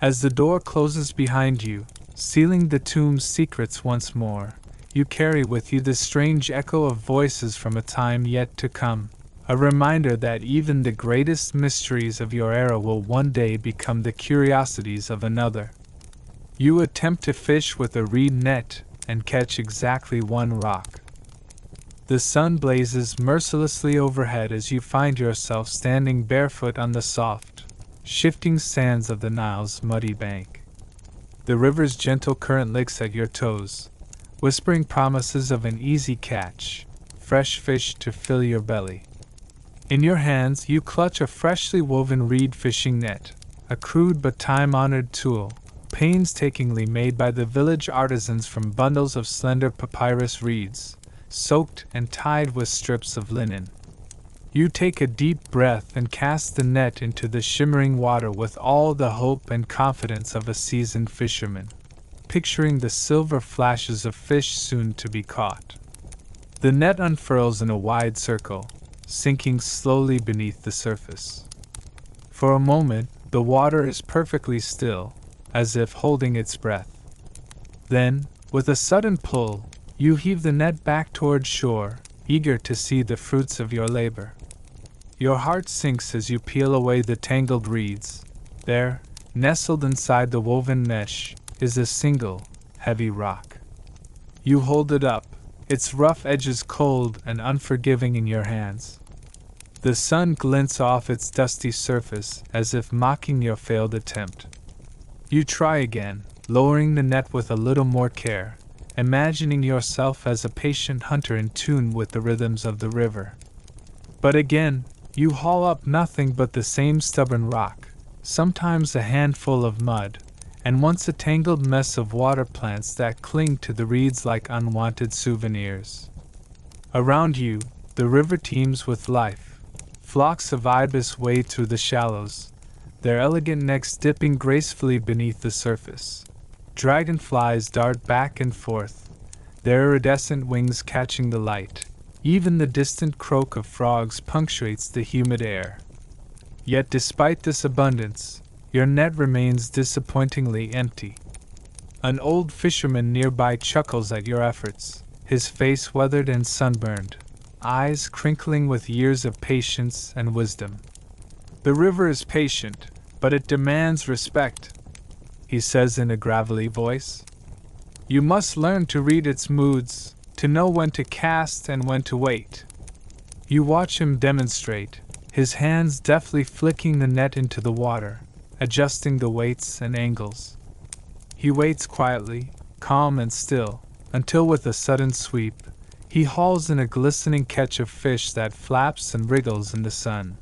As the door closes behind you, sealing the tomb's secrets once more, you carry with you the strange echo of voices from a time yet to come, a reminder that even the greatest mysteries of your era will one day become the curiosities of another. You attempt to fish with a reed net and catch exactly one rock. The sun blazes mercilessly overhead as you find yourself standing barefoot on the soft, shifting sands of the Nile's muddy bank. The river's gentle current licks at your toes, whispering promises of an easy catch, fresh fish to fill your belly. In your hands, you clutch a freshly woven reed fishing net, a crude but time-honored tool, painstakingly made by the village artisans from bundles of slender papyrus reeds, soaked and tied with strips of linen. You take a deep breath and cast the net into the shimmering water with all the hope and confidence of a seasoned fisherman, picturing the silver flashes of fish soon to be caught. The net unfurls in a wide circle, sinking slowly beneath the surface. For a moment, the water is perfectly still, as if holding its breath. Then, with a sudden pull, you heave the net back toward shore, eager to see the fruits of your labor. Your heart sinks as you peel away the tangled reeds. There, nestled inside the woven mesh, is a single, heavy rock. You hold it up, its rough edges cold and unforgiving in your hands. The sun glints off its dusty surface as if mocking your failed attempt. You try again, lowering the net with a little more care, imagining yourself as a patient hunter in tune with the rhythms of the river. But again, you haul up nothing but the same stubborn rock, sometimes a handful of mud, and once a tangled mess of water plants that cling to the reeds like unwanted souvenirs. Around you, the river teems with life. Flocks of ibis wade through the shallows, their elegant necks dipping gracefully beneath the surface. Dragonflies dart back and forth, their iridescent wings catching the light. Even the distant croak of frogs punctuates the humid air. Yet despite this abundance, your net remains disappointingly empty. An old fisherman nearby chuckles at your efforts, his face weathered and sunburned, eyes crinkling with years of patience and wisdom. The river is patient, but it demands respect, he says in a gravelly voice. You must learn to read its moods, to know when to cast and when to wait. You watch him demonstrate, his hands deftly flicking the net into the water, adjusting the weights and angles. He waits quietly, calm and still, until with a sudden sweep, he hauls in a glistening catch of fish that flaps and wriggles in the sun.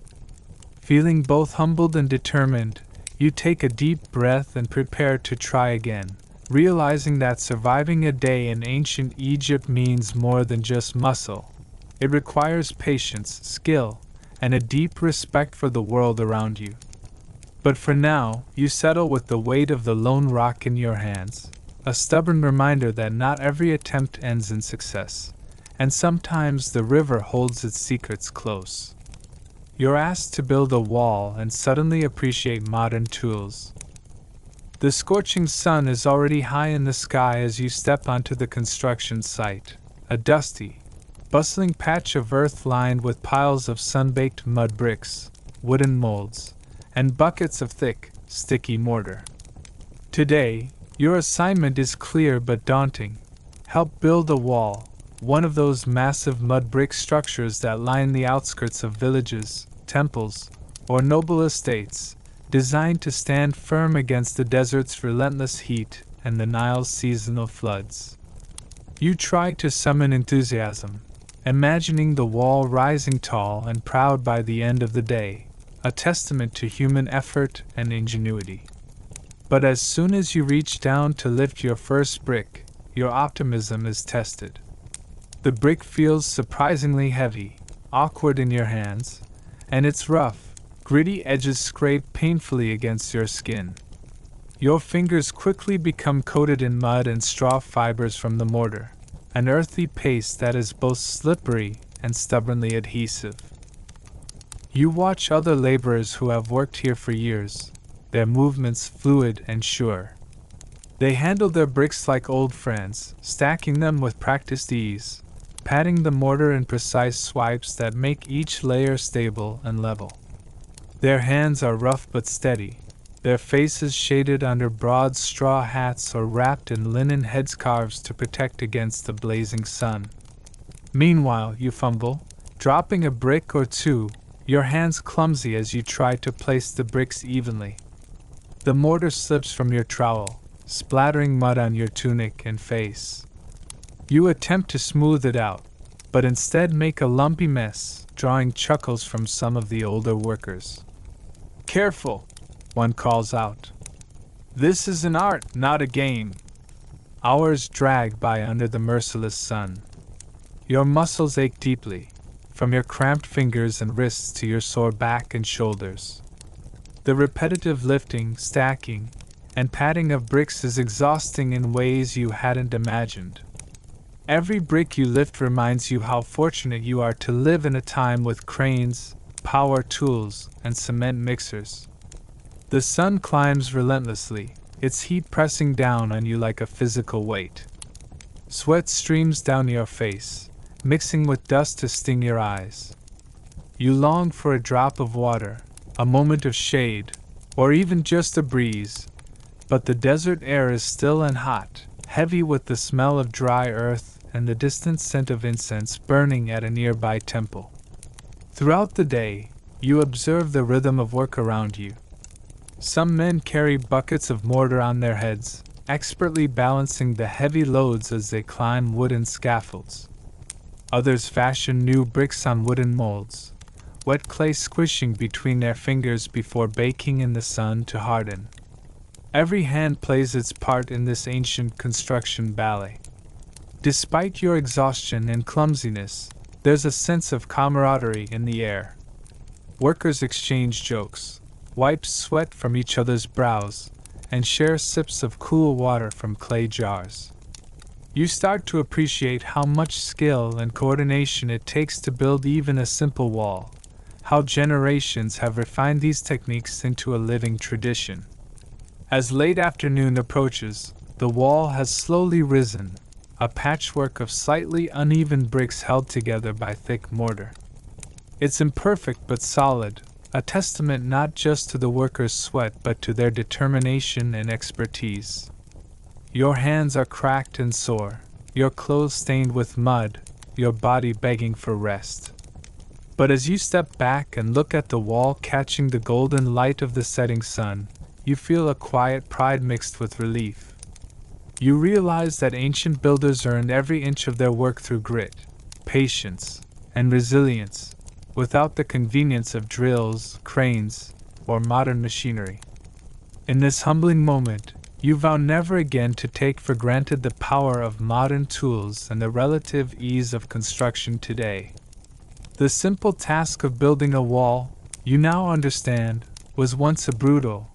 Feeling both humbled and determined, you take a deep breath and prepare to try again, realizing that surviving a day in ancient Egypt means more than just muscle. It requires patience, skill, and a deep respect for the world around you. But for now, you settle with the weight of the lone rock in your hands, a stubborn reminder that not every attempt ends in success, and sometimes the river holds its secrets close. You're asked to build a wall and suddenly appreciate modern tools. The scorching sun is already high in the sky as you step onto the construction site, a dusty, bustling patch of earth lined with piles of sun-baked mud bricks, wooden molds, and buckets of thick, sticky mortar. Today, your assignment is clear but daunting. Help build a wall, one of those massive mud brick structures that line the outskirts of villages, temples, or noble estates, designed to stand firm against the desert's relentless heat and the Nile's seasonal floods. You try to summon enthusiasm, imagining the wall rising tall and proud by the end of the day, a testament to human effort and ingenuity. But as soon as you reach down to lift your first brick, your optimism is tested. The brick feels surprisingly heavy, awkward in your hands, and its rough, gritty edges scrape painfully against your skin. Your fingers quickly become coated in mud and straw fibers from the mortar, an earthy paste that is both slippery and stubbornly adhesive. You watch other laborers who have worked here for years, their movements fluid and sure. They handle their bricks like old friends, stacking them with practiced ease, patting the mortar in precise swipes that make each layer stable and level. Their hands are rough but steady, their faces shaded under broad straw hats or wrapped in linen headscarves to protect against the blazing sun. Meanwhile, you fumble, dropping a brick or two, your hands clumsy as you try to place the bricks evenly. The mortar slips from your trowel, splattering mud on your tunic and face. You attempt to smooth it out, but instead make a lumpy mess, drawing chuckles from some of the older workers. "Careful," one calls out. "This is an art, not a game." Hours drag by under the merciless sun. Your muscles ache deeply, from your cramped fingers and wrists to your sore back and shoulders. The repetitive lifting, stacking, and patting of bricks is exhausting in ways you hadn't imagined. Every brick you lift reminds you how fortunate you are to live in a time with cranes, power tools, and cement mixers. The sun climbs relentlessly, its heat pressing down on you like a physical weight. Sweat streams down your face, mixing with dust to sting your eyes. You long for a drop of water, a moment of shade, or even just a breeze, but the desert air is still and hot, heavy with the smell of dry earth and the distant scent of incense burning at a nearby temple. Throughout the day, you observe the rhythm of work around you. Some men carry buckets of mortar on their heads, expertly balancing the heavy loads as they climb wooden scaffolds. Others fashion new bricks on wooden molds, wet clay squishing between their fingers before baking in the sun to harden. Every hand plays its part in this ancient construction ballet. Despite your exhaustion and clumsiness, there's a sense of camaraderie in the air. Workers exchange jokes, wipe sweat from each other's brows, and share sips of cool water from clay jars. You start to appreciate how much skill and coordination it takes to build even a simple wall, how generations have refined these techniques into a living tradition. As late afternoon approaches, the wall has slowly risen, a patchwork of slightly uneven bricks held together by thick mortar. It's imperfect but solid, a testament not just to the workers' sweat but to their determination and expertise. Your hands are cracked and sore, your clothes stained with mud, your body begging for rest. But as you step back and look at the wall catching the golden light of the setting sun, you feel a quiet pride mixed with relief. You realize that ancient builders earned every inch of their work through grit, patience, and resilience, without the convenience of drills, cranes, or modern machinery. In this humbling moment, you vow never again to take for granted the power of modern tools and the relative ease of construction today. The simple task of building a wall, you now understand, was once a brutal,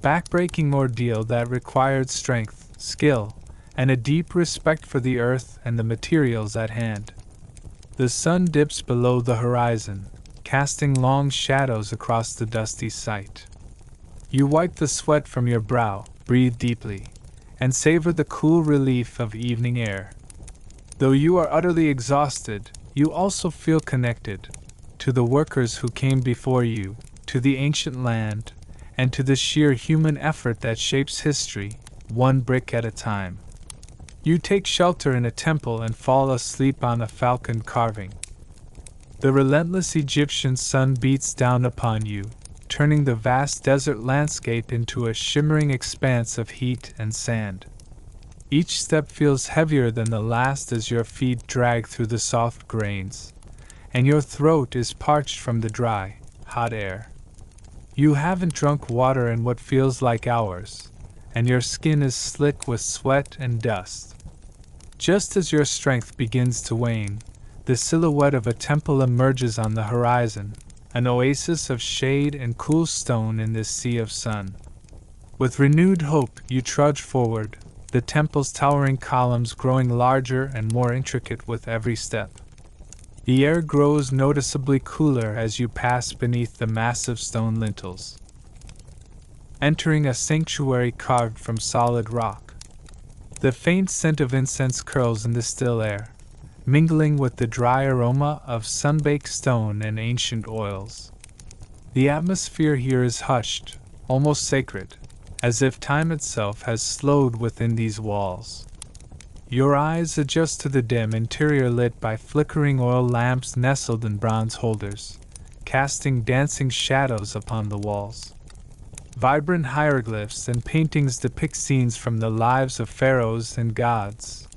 back-breaking ordeal that required strength, skill, and a deep respect for the earth and the materials at hand. The sun dips below the horizon, casting long shadows across the dusty site. You wipe the sweat from your brow, breathe deeply, and savor the cool relief of evening air. Though you are utterly exhausted, you also feel connected to the workers who came before you, to the ancient land, and to the sheer human effort that shapes history, one brick at a time. You take shelter in a temple and fall asleep on a falcon carving. The relentless Egyptian sun beats down upon you, turning the vast desert landscape into a shimmering expanse of heat and sand. Each step feels heavier than the last as your feet drag through the soft grains, and your throat is parched from the dry, hot air. You haven't drunk water in what feels like hours, and your skin is slick with sweat and dust. Just as your strength begins to wane, the silhouette of a temple emerges on the horizon, an oasis of shade and cool stone in this sea of sun. With renewed hope, you trudge forward, the temple's towering columns growing larger and more intricate with every step. The air grows noticeably cooler as you pass beneath the massive stone lintels, entering a sanctuary carved from solid rock. The faint scent of incense curls in the still air, mingling with the dry aroma of sun-baked stone and ancient oils. The atmosphere here is hushed, almost sacred, as if time itself has slowed within these walls. Your eyes adjust to the dim interior lit by flickering oil lamps nestled in bronze holders, casting dancing shadows upon the walls. Vibrant hieroglyphs and paintings depict scenes from the lives of pharaohs and gods.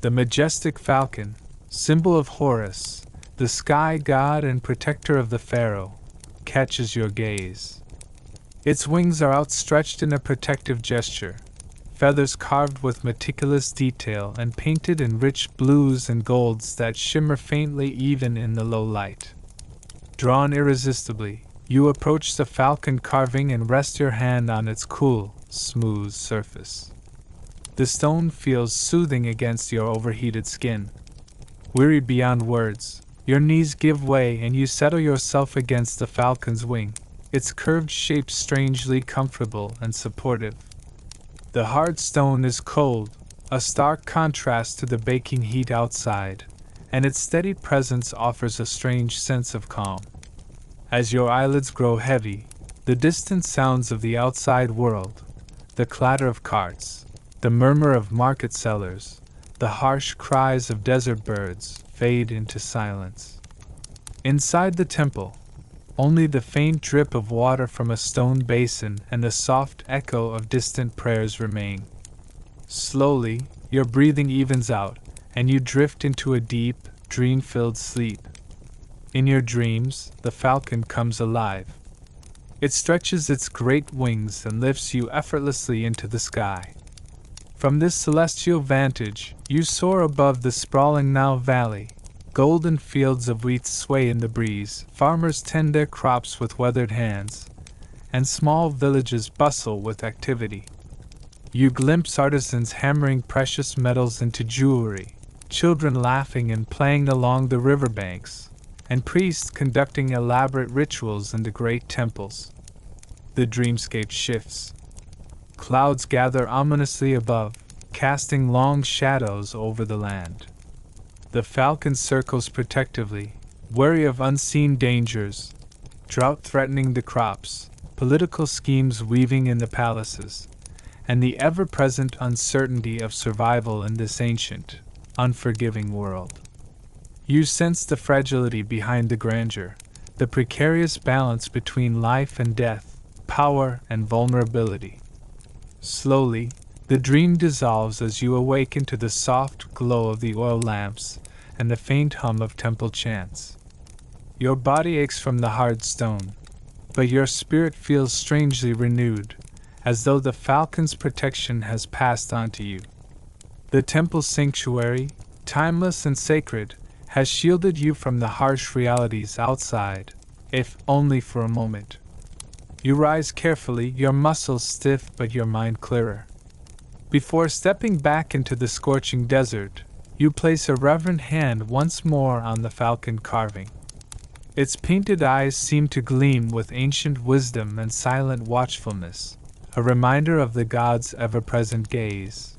The majestic falcon, symbol of Horus, the sky god and protector of the pharaoh, catches your gaze. Its wings are outstretched in a protective gesture, feathers carved with meticulous detail and painted in rich blues and golds that shimmer faintly even in the low light. Drawn irresistibly, you approach the falcon carving and rest your hand on its cool, smooth surface. The stone feels soothing against your overheated skin. Wearied beyond words, your knees give way and you settle yourself against the falcon's wing, its curved shape strangely comfortable and supportive. The hard stone is cold, a stark contrast to the baking heat outside, and its steady presence offers a strange sense of calm. As your eyelids grow heavy, the distant sounds of the outside world, the clatter of carts, the murmur of market sellers, the harsh cries of desert birds, fade into silence. Inside the temple, only the faint drip of water from a stone basin and the soft echo of distant prayers remain. Slowly, your breathing evens out, and you drift into a deep, dream-filled sleep. In your dreams, the falcon comes alive. It stretches its great wings and lifts you effortlessly into the sky. From this celestial vantage, you soar above the sprawling Nile Valley. Golden fields of wheat sway in the breeze, farmers tend their crops with weathered hands, and small villages bustle with activity. You glimpse artisans hammering precious metals into jewelry, children laughing and playing along the riverbanks, and priests conducting elaborate rituals in the great temples. The dreamscape shifts. Clouds gather ominously above, casting long shadows over the land. The falcon circles protectively, wary of unseen dangers, drought threatening the crops, political schemes weaving in the palaces, and the ever-present uncertainty of survival in this ancient, unforgiving world. You sense the fragility behind the grandeur, the precarious balance between life and death, power and vulnerability. Slowly, the dream dissolves as you awaken to the soft glow of the oil lamps and the faint hum of temple chants. Your body aches from the hard stone, but your spirit feels strangely renewed, as though the falcon's protection has passed on to you. The temple sanctuary, timeless and sacred, has shielded you from the harsh realities outside, if only for a moment. You rise carefully, your muscles stiff but your mind clearer. Before stepping back into the scorching desert, you place a reverent hand once more on the falcon carving. Its painted eyes seem to gleam with ancient wisdom and silent watchfulness, a reminder of the god's ever-present gaze.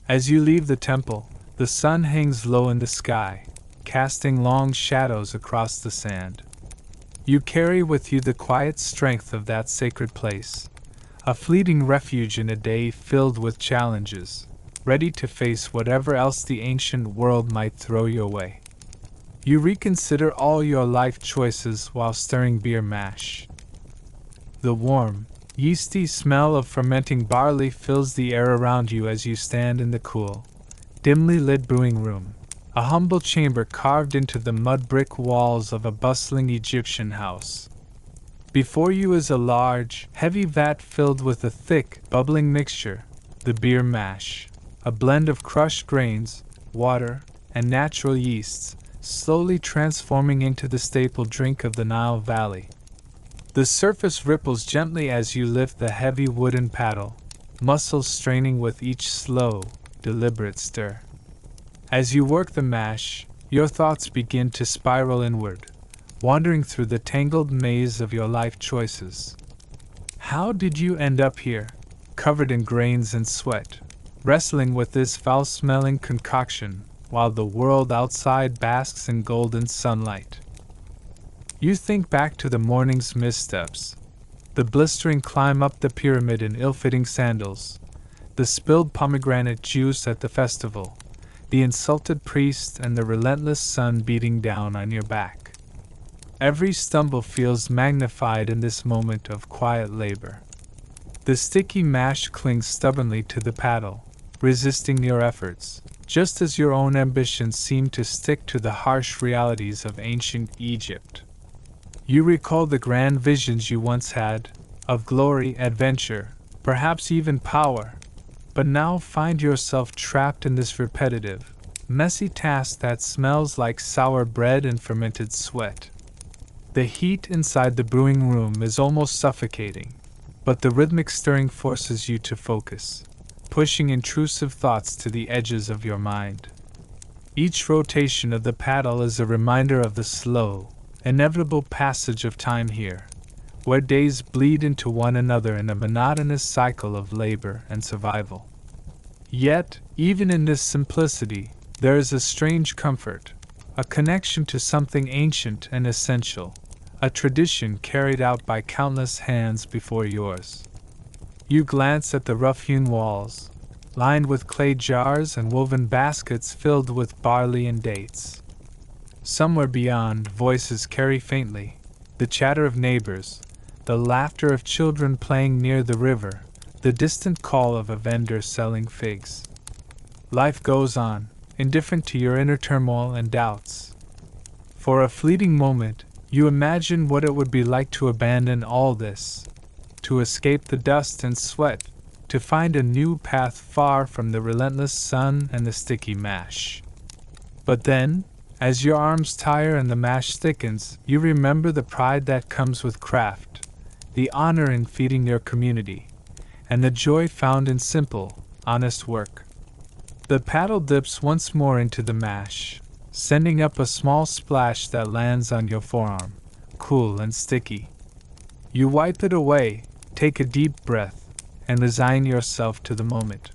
As you leave the temple, the sun hangs low in the sky, casting long shadows across the sand. You carry with you the quiet strength of that sacred place, a fleeting refuge in a day filled with challenges, ready to face whatever else the ancient world might throw your way. You reconsider all your life choices while stirring beer mash. The warm, yeasty smell of fermenting barley fills the air around you as you stand in the cool, dimly lit brewing room, a humble chamber carved into the mud brick walls of a bustling Egyptian house. Before you is a large, heavy vat filled with a thick, bubbling mixture, the beer mash, a blend of crushed grains, water, and natural yeasts, slowly transforming into the staple drink of the Nile Valley. The surface ripples gently as you lift the heavy wooden paddle, muscles straining with each slow, deliberate stir. As you work the mash, your thoughts begin to spiral inward, wandering through the tangled maze of your life choices. How did you end up here, covered in grains and sweat, wrestling with this foul-smelling concoction while the world outside basks in golden sunlight? You think back to the morning's missteps, the blistering climb up the pyramid in ill-fitting sandals, the spilled pomegranate juice at the festival, the insulted priest and the relentless sun beating down on your back. Every stumble feels magnified in this moment of quiet labor. The sticky mash clings stubbornly to the paddle, resisting your efforts, just as your own ambitions seem to stick to the harsh realities of ancient Egypt. You recall the grand visions you once had, of glory, adventure, perhaps even power, but now find yourself trapped in this repetitive, messy task that smells like sour bread and fermented sweat. The heat inside the brewing room is almost suffocating, but the rhythmic stirring forces you to focus, pushing intrusive thoughts to the edges of your mind. Each rotation of the paddle is a reminder of the slow, inevitable passage of time here, where days bleed into one another in a monotonous cycle of labor and survival. Yet, even in this simplicity, there is a strange comfort, a connection to something ancient and essential, a tradition carried out by countless hands before yours. You glance at the rough-hewn walls, lined with clay jars and woven baskets filled with barley and dates. Somewhere beyond, voices carry faintly, the chatter of neighbors, the laughter of children playing near the river, the distant call of a vendor selling figs. Life goes on, indifferent to your inner turmoil and doubts. For a fleeting moment, you imagine what it would be like to abandon all this, to escape the dust and sweat, to find a new path far from the relentless sun and the sticky mash. But then, as your arms tire and the mash thickens, you remember the pride that comes with craft, the honor in feeding your community, and the joy found in simple, honest work. The paddle dips once more into the mash, sending up a small splash that lands on your forearm, cool and sticky. You wipe it away, take a deep breath, and resign yourself to the moment.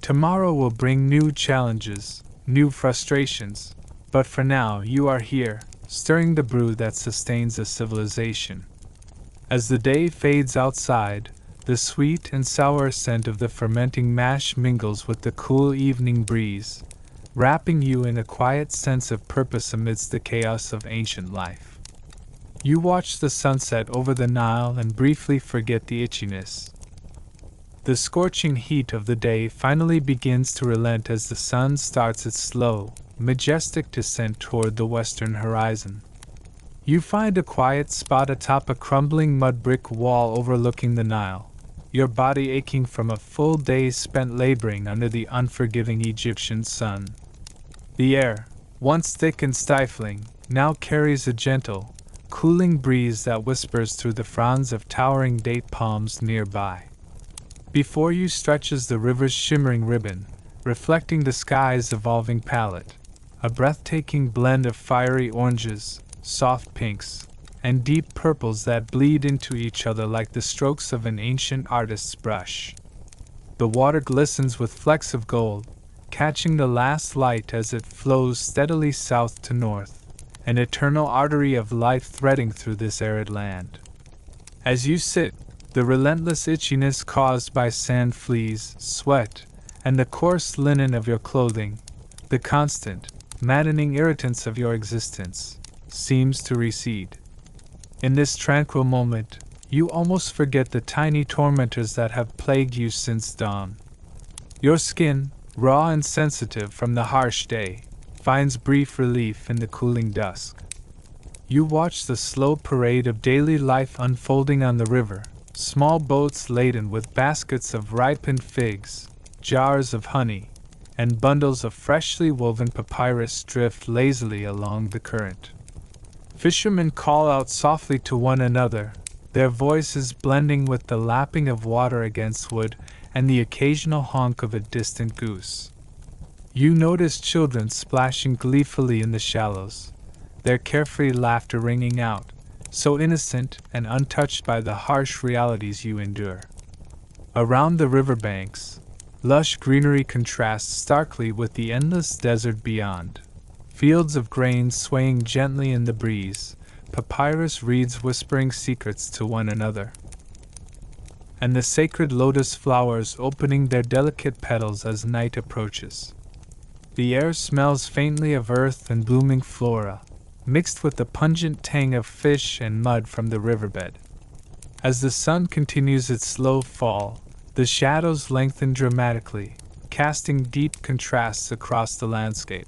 Tomorrow will bring new challenges, new frustrations, but for now you are here, stirring the brew that sustains a civilization. As the day fades outside, the sweet and sour scent of the fermenting mash mingles with the cool evening breeze, wrapping you in a quiet sense of purpose amidst the chaos of ancient life. You watch the sunset over the Nile and briefly forget the itchiness. The scorching heat of the day finally begins to relent as the sun starts its slow, majestic descent toward the western horizon. You find a quiet spot atop a crumbling mud brick wall overlooking the Nile, your body aching from a full day spent laboring under the unforgiving Egyptian sun. The air, once thick and stifling, now carries a gentle, cooling breeze that whispers through the fronds of towering date palms nearby. Before you stretches the river's shimmering ribbon, reflecting the sky's evolving palette, a breathtaking blend of fiery oranges, soft pinks, and deep purples that bleed into each other like the strokes of an ancient artist's brush. The water glistens with flecks of gold, catching the last light as it flows steadily south to north, an eternal artery of life threading through this arid land. As you sit, the relentless itchiness caused by sand fleas, sweat, and the coarse linen of your clothing, the constant, maddening irritants of your existence, seems to recede. In this tranquil moment, you almost forget the tiny tormentors that have plagued you since dawn. Your skin, raw and sensitive from the harsh day, finds brief relief in the cooling dusk. You watch the slow parade of daily life unfolding on the river, small boats laden with baskets of ripened figs, jars of honey, and bundles of freshly woven papyrus drift lazily along the current. Fishermen call out softly to one another, their voices blending with the lapping of water against wood and the occasional honk of a distant goose. You notice children splashing gleefully in the shallows, their carefree laughter ringing out, so innocent and untouched by the harsh realities you endure. Around the riverbanks, lush greenery contrasts starkly with the endless desert beyond. Fields of grain swaying gently in the breeze, papyrus reeds whispering secrets to one another, and the sacred lotus flowers opening their delicate petals as night approaches. The air smells faintly of earth and blooming flora, mixed with the pungent tang of fish and mud from the riverbed. As the sun continues its slow fall, the shadows lengthen dramatically, casting deep contrasts across the landscape.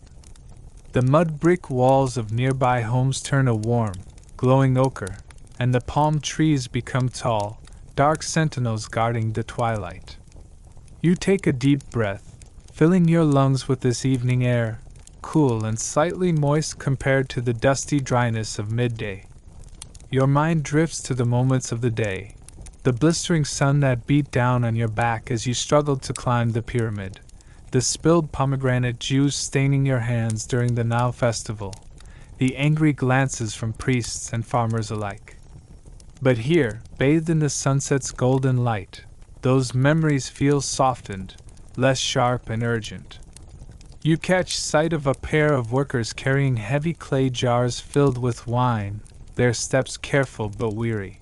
The mud brick walls of nearby homes turn a warm, glowing ochre, and the palm trees become tall, dark sentinels guarding the twilight. You take a deep breath, filling your lungs with this evening air, cool and slightly moist compared to the dusty dryness of midday. Your mind drifts to the moments of the day, the blistering sun that beat down on your back as you struggled to climb the pyramid, the spilled pomegranate juice staining your hands during the Nile festival, the angry glances from priests and farmers alike. But here, bathed in the sunset's golden light, those memories feel softened, less sharp and urgent. You catch sight of a pair of workers carrying heavy clay jars filled with wine, their steps careful but weary.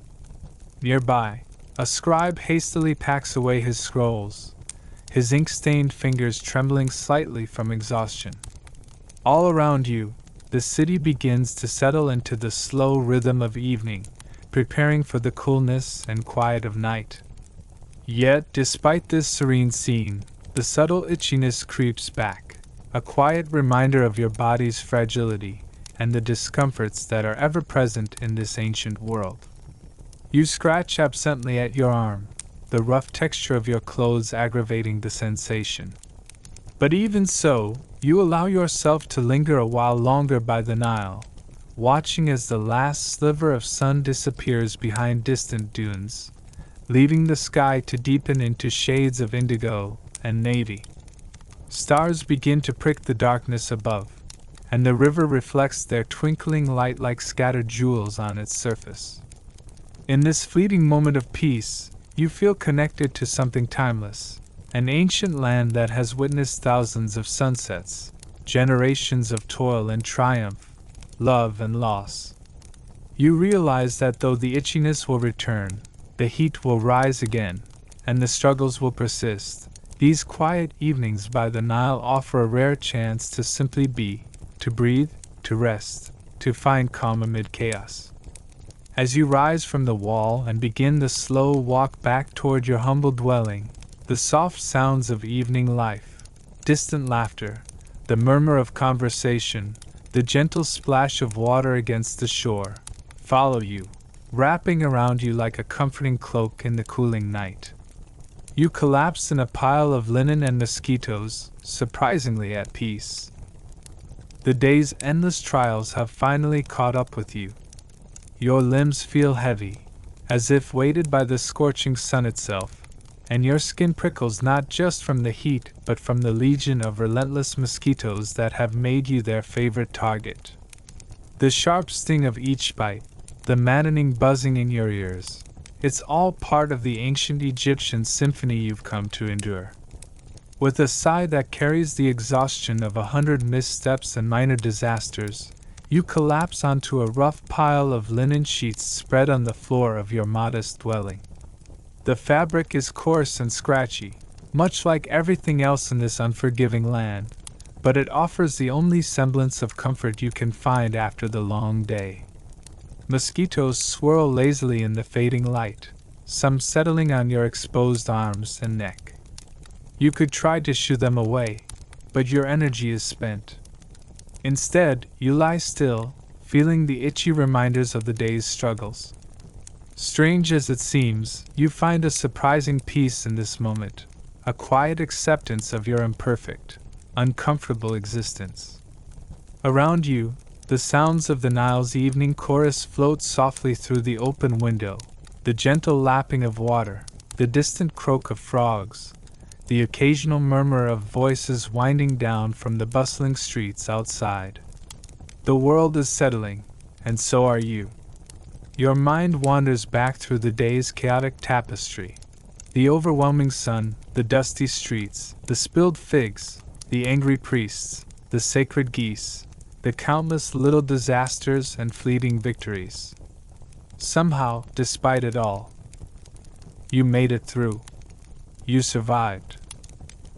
Nearby, a scribe hastily packs away his scrolls, his ink-stained fingers trembling slightly from exhaustion. All around you, the city begins to settle into the slow rhythm of evening, preparing for the coolness and quiet of night. Yet, despite this serene scene, the subtle itchiness creeps back, a quiet reminder of your body's fragility and the discomforts that are ever present in this ancient world. You scratch absently at your arm, the rough texture of your clothes aggravating the sensation. But even so, you allow yourself to linger a while longer by the Nile, watching as the last sliver of sun disappears behind distant dunes, leaving the sky to deepen into shades of indigo and navy. Stars begin to prick the darkness above, and the river reflects their twinkling light like scattered jewels on its surface. In this fleeting moment of peace, you feel connected to something timeless, an ancient land that has witnessed thousands of sunsets, generations of toil and triumph, love and loss. You realize that though the itchiness will return, the heat will rise again, and the struggles will persist, these quiet evenings by the Nile offer a rare chance to simply be, to breathe, to rest, to find calm amid chaos. As you rise from the wall and begin the slow walk back toward your humble dwelling, the soft sounds of evening life, distant laughter, the murmur of conversation, the gentle splash of water against the shore, follow you, wrapping around you like a comforting cloak in the cooling night. You collapse in a pile of linen and mosquitoes, surprisingly at peace. The day's endless trials have finally caught up with you. Your limbs feel heavy, as if weighted by the scorching sun itself, and your skin prickles not just from the heat but from the legion of relentless mosquitoes that have made you their favorite target. The sharp sting of each bite, the maddening buzzing in your ears, it's all part of the ancient Egyptian symphony you've come to endure. With a sigh that carries the exhaustion of 100 missteps and minor disasters, you collapse onto a rough pile of linen sheets spread on the floor of your modest dwelling. The fabric is coarse and scratchy, much like everything else in this unforgiving land, but it offers the only semblance of comfort you can find after the long day. Mosquitoes swirl lazily in the fading light, some settling on your exposed arms and neck. You could try to shoo them away, but your energy is spent. Instead, you lie still, feeling the itchy reminders of the day's struggles. Strange as it seems, you find a surprising peace in this moment, a quiet acceptance of your imperfect, uncomfortable existence. Around you, the sounds of the Nile's evening chorus float softly through the open window, the gentle lapping of water, the distant croak of frogs, the occasional murmur of voices winding down from the bustling streets outside. The world is settling, and so are you. Your mind wanders back through the day's chaotic tapestry. The overwhelming sun, the dusty streets, the spilled figs, the angry priests, the sacred geese, the countless little disasters and fleeting victories. Somehow, despite it all, you made it through. You survived.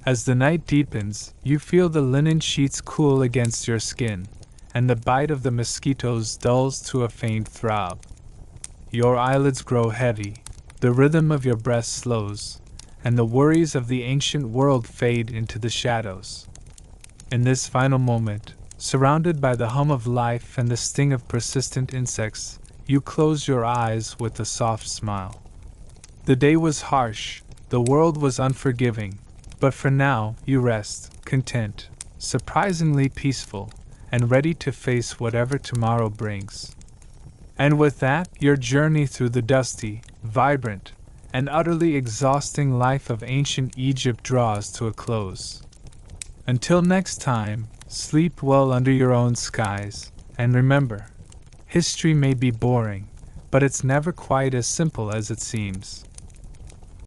As the night deepens, you feel the linen sheets cool against your skin, and the bite of the mosquitoes dulls to a faint throb. Your eyelids grow heavy, the rhythm of your breath slows, and the worries of the ancient world fade into the shadows. In this final moment, surrounded by the hum of life and the sting of persistent insects, you close your eyes with a soft smile. The day was harsh, the world was unforgiving, but for now you rest, content, surprisingly peaceful, and ready to face whatever tomorrow brings. And with that, your journey through the dusty, vibrant, and utterly exhausting life of ancient Egypt draws to a close. Until next time, sleep well under your own skies, and remember, history may be boring, but it's never quite as simple as it seems.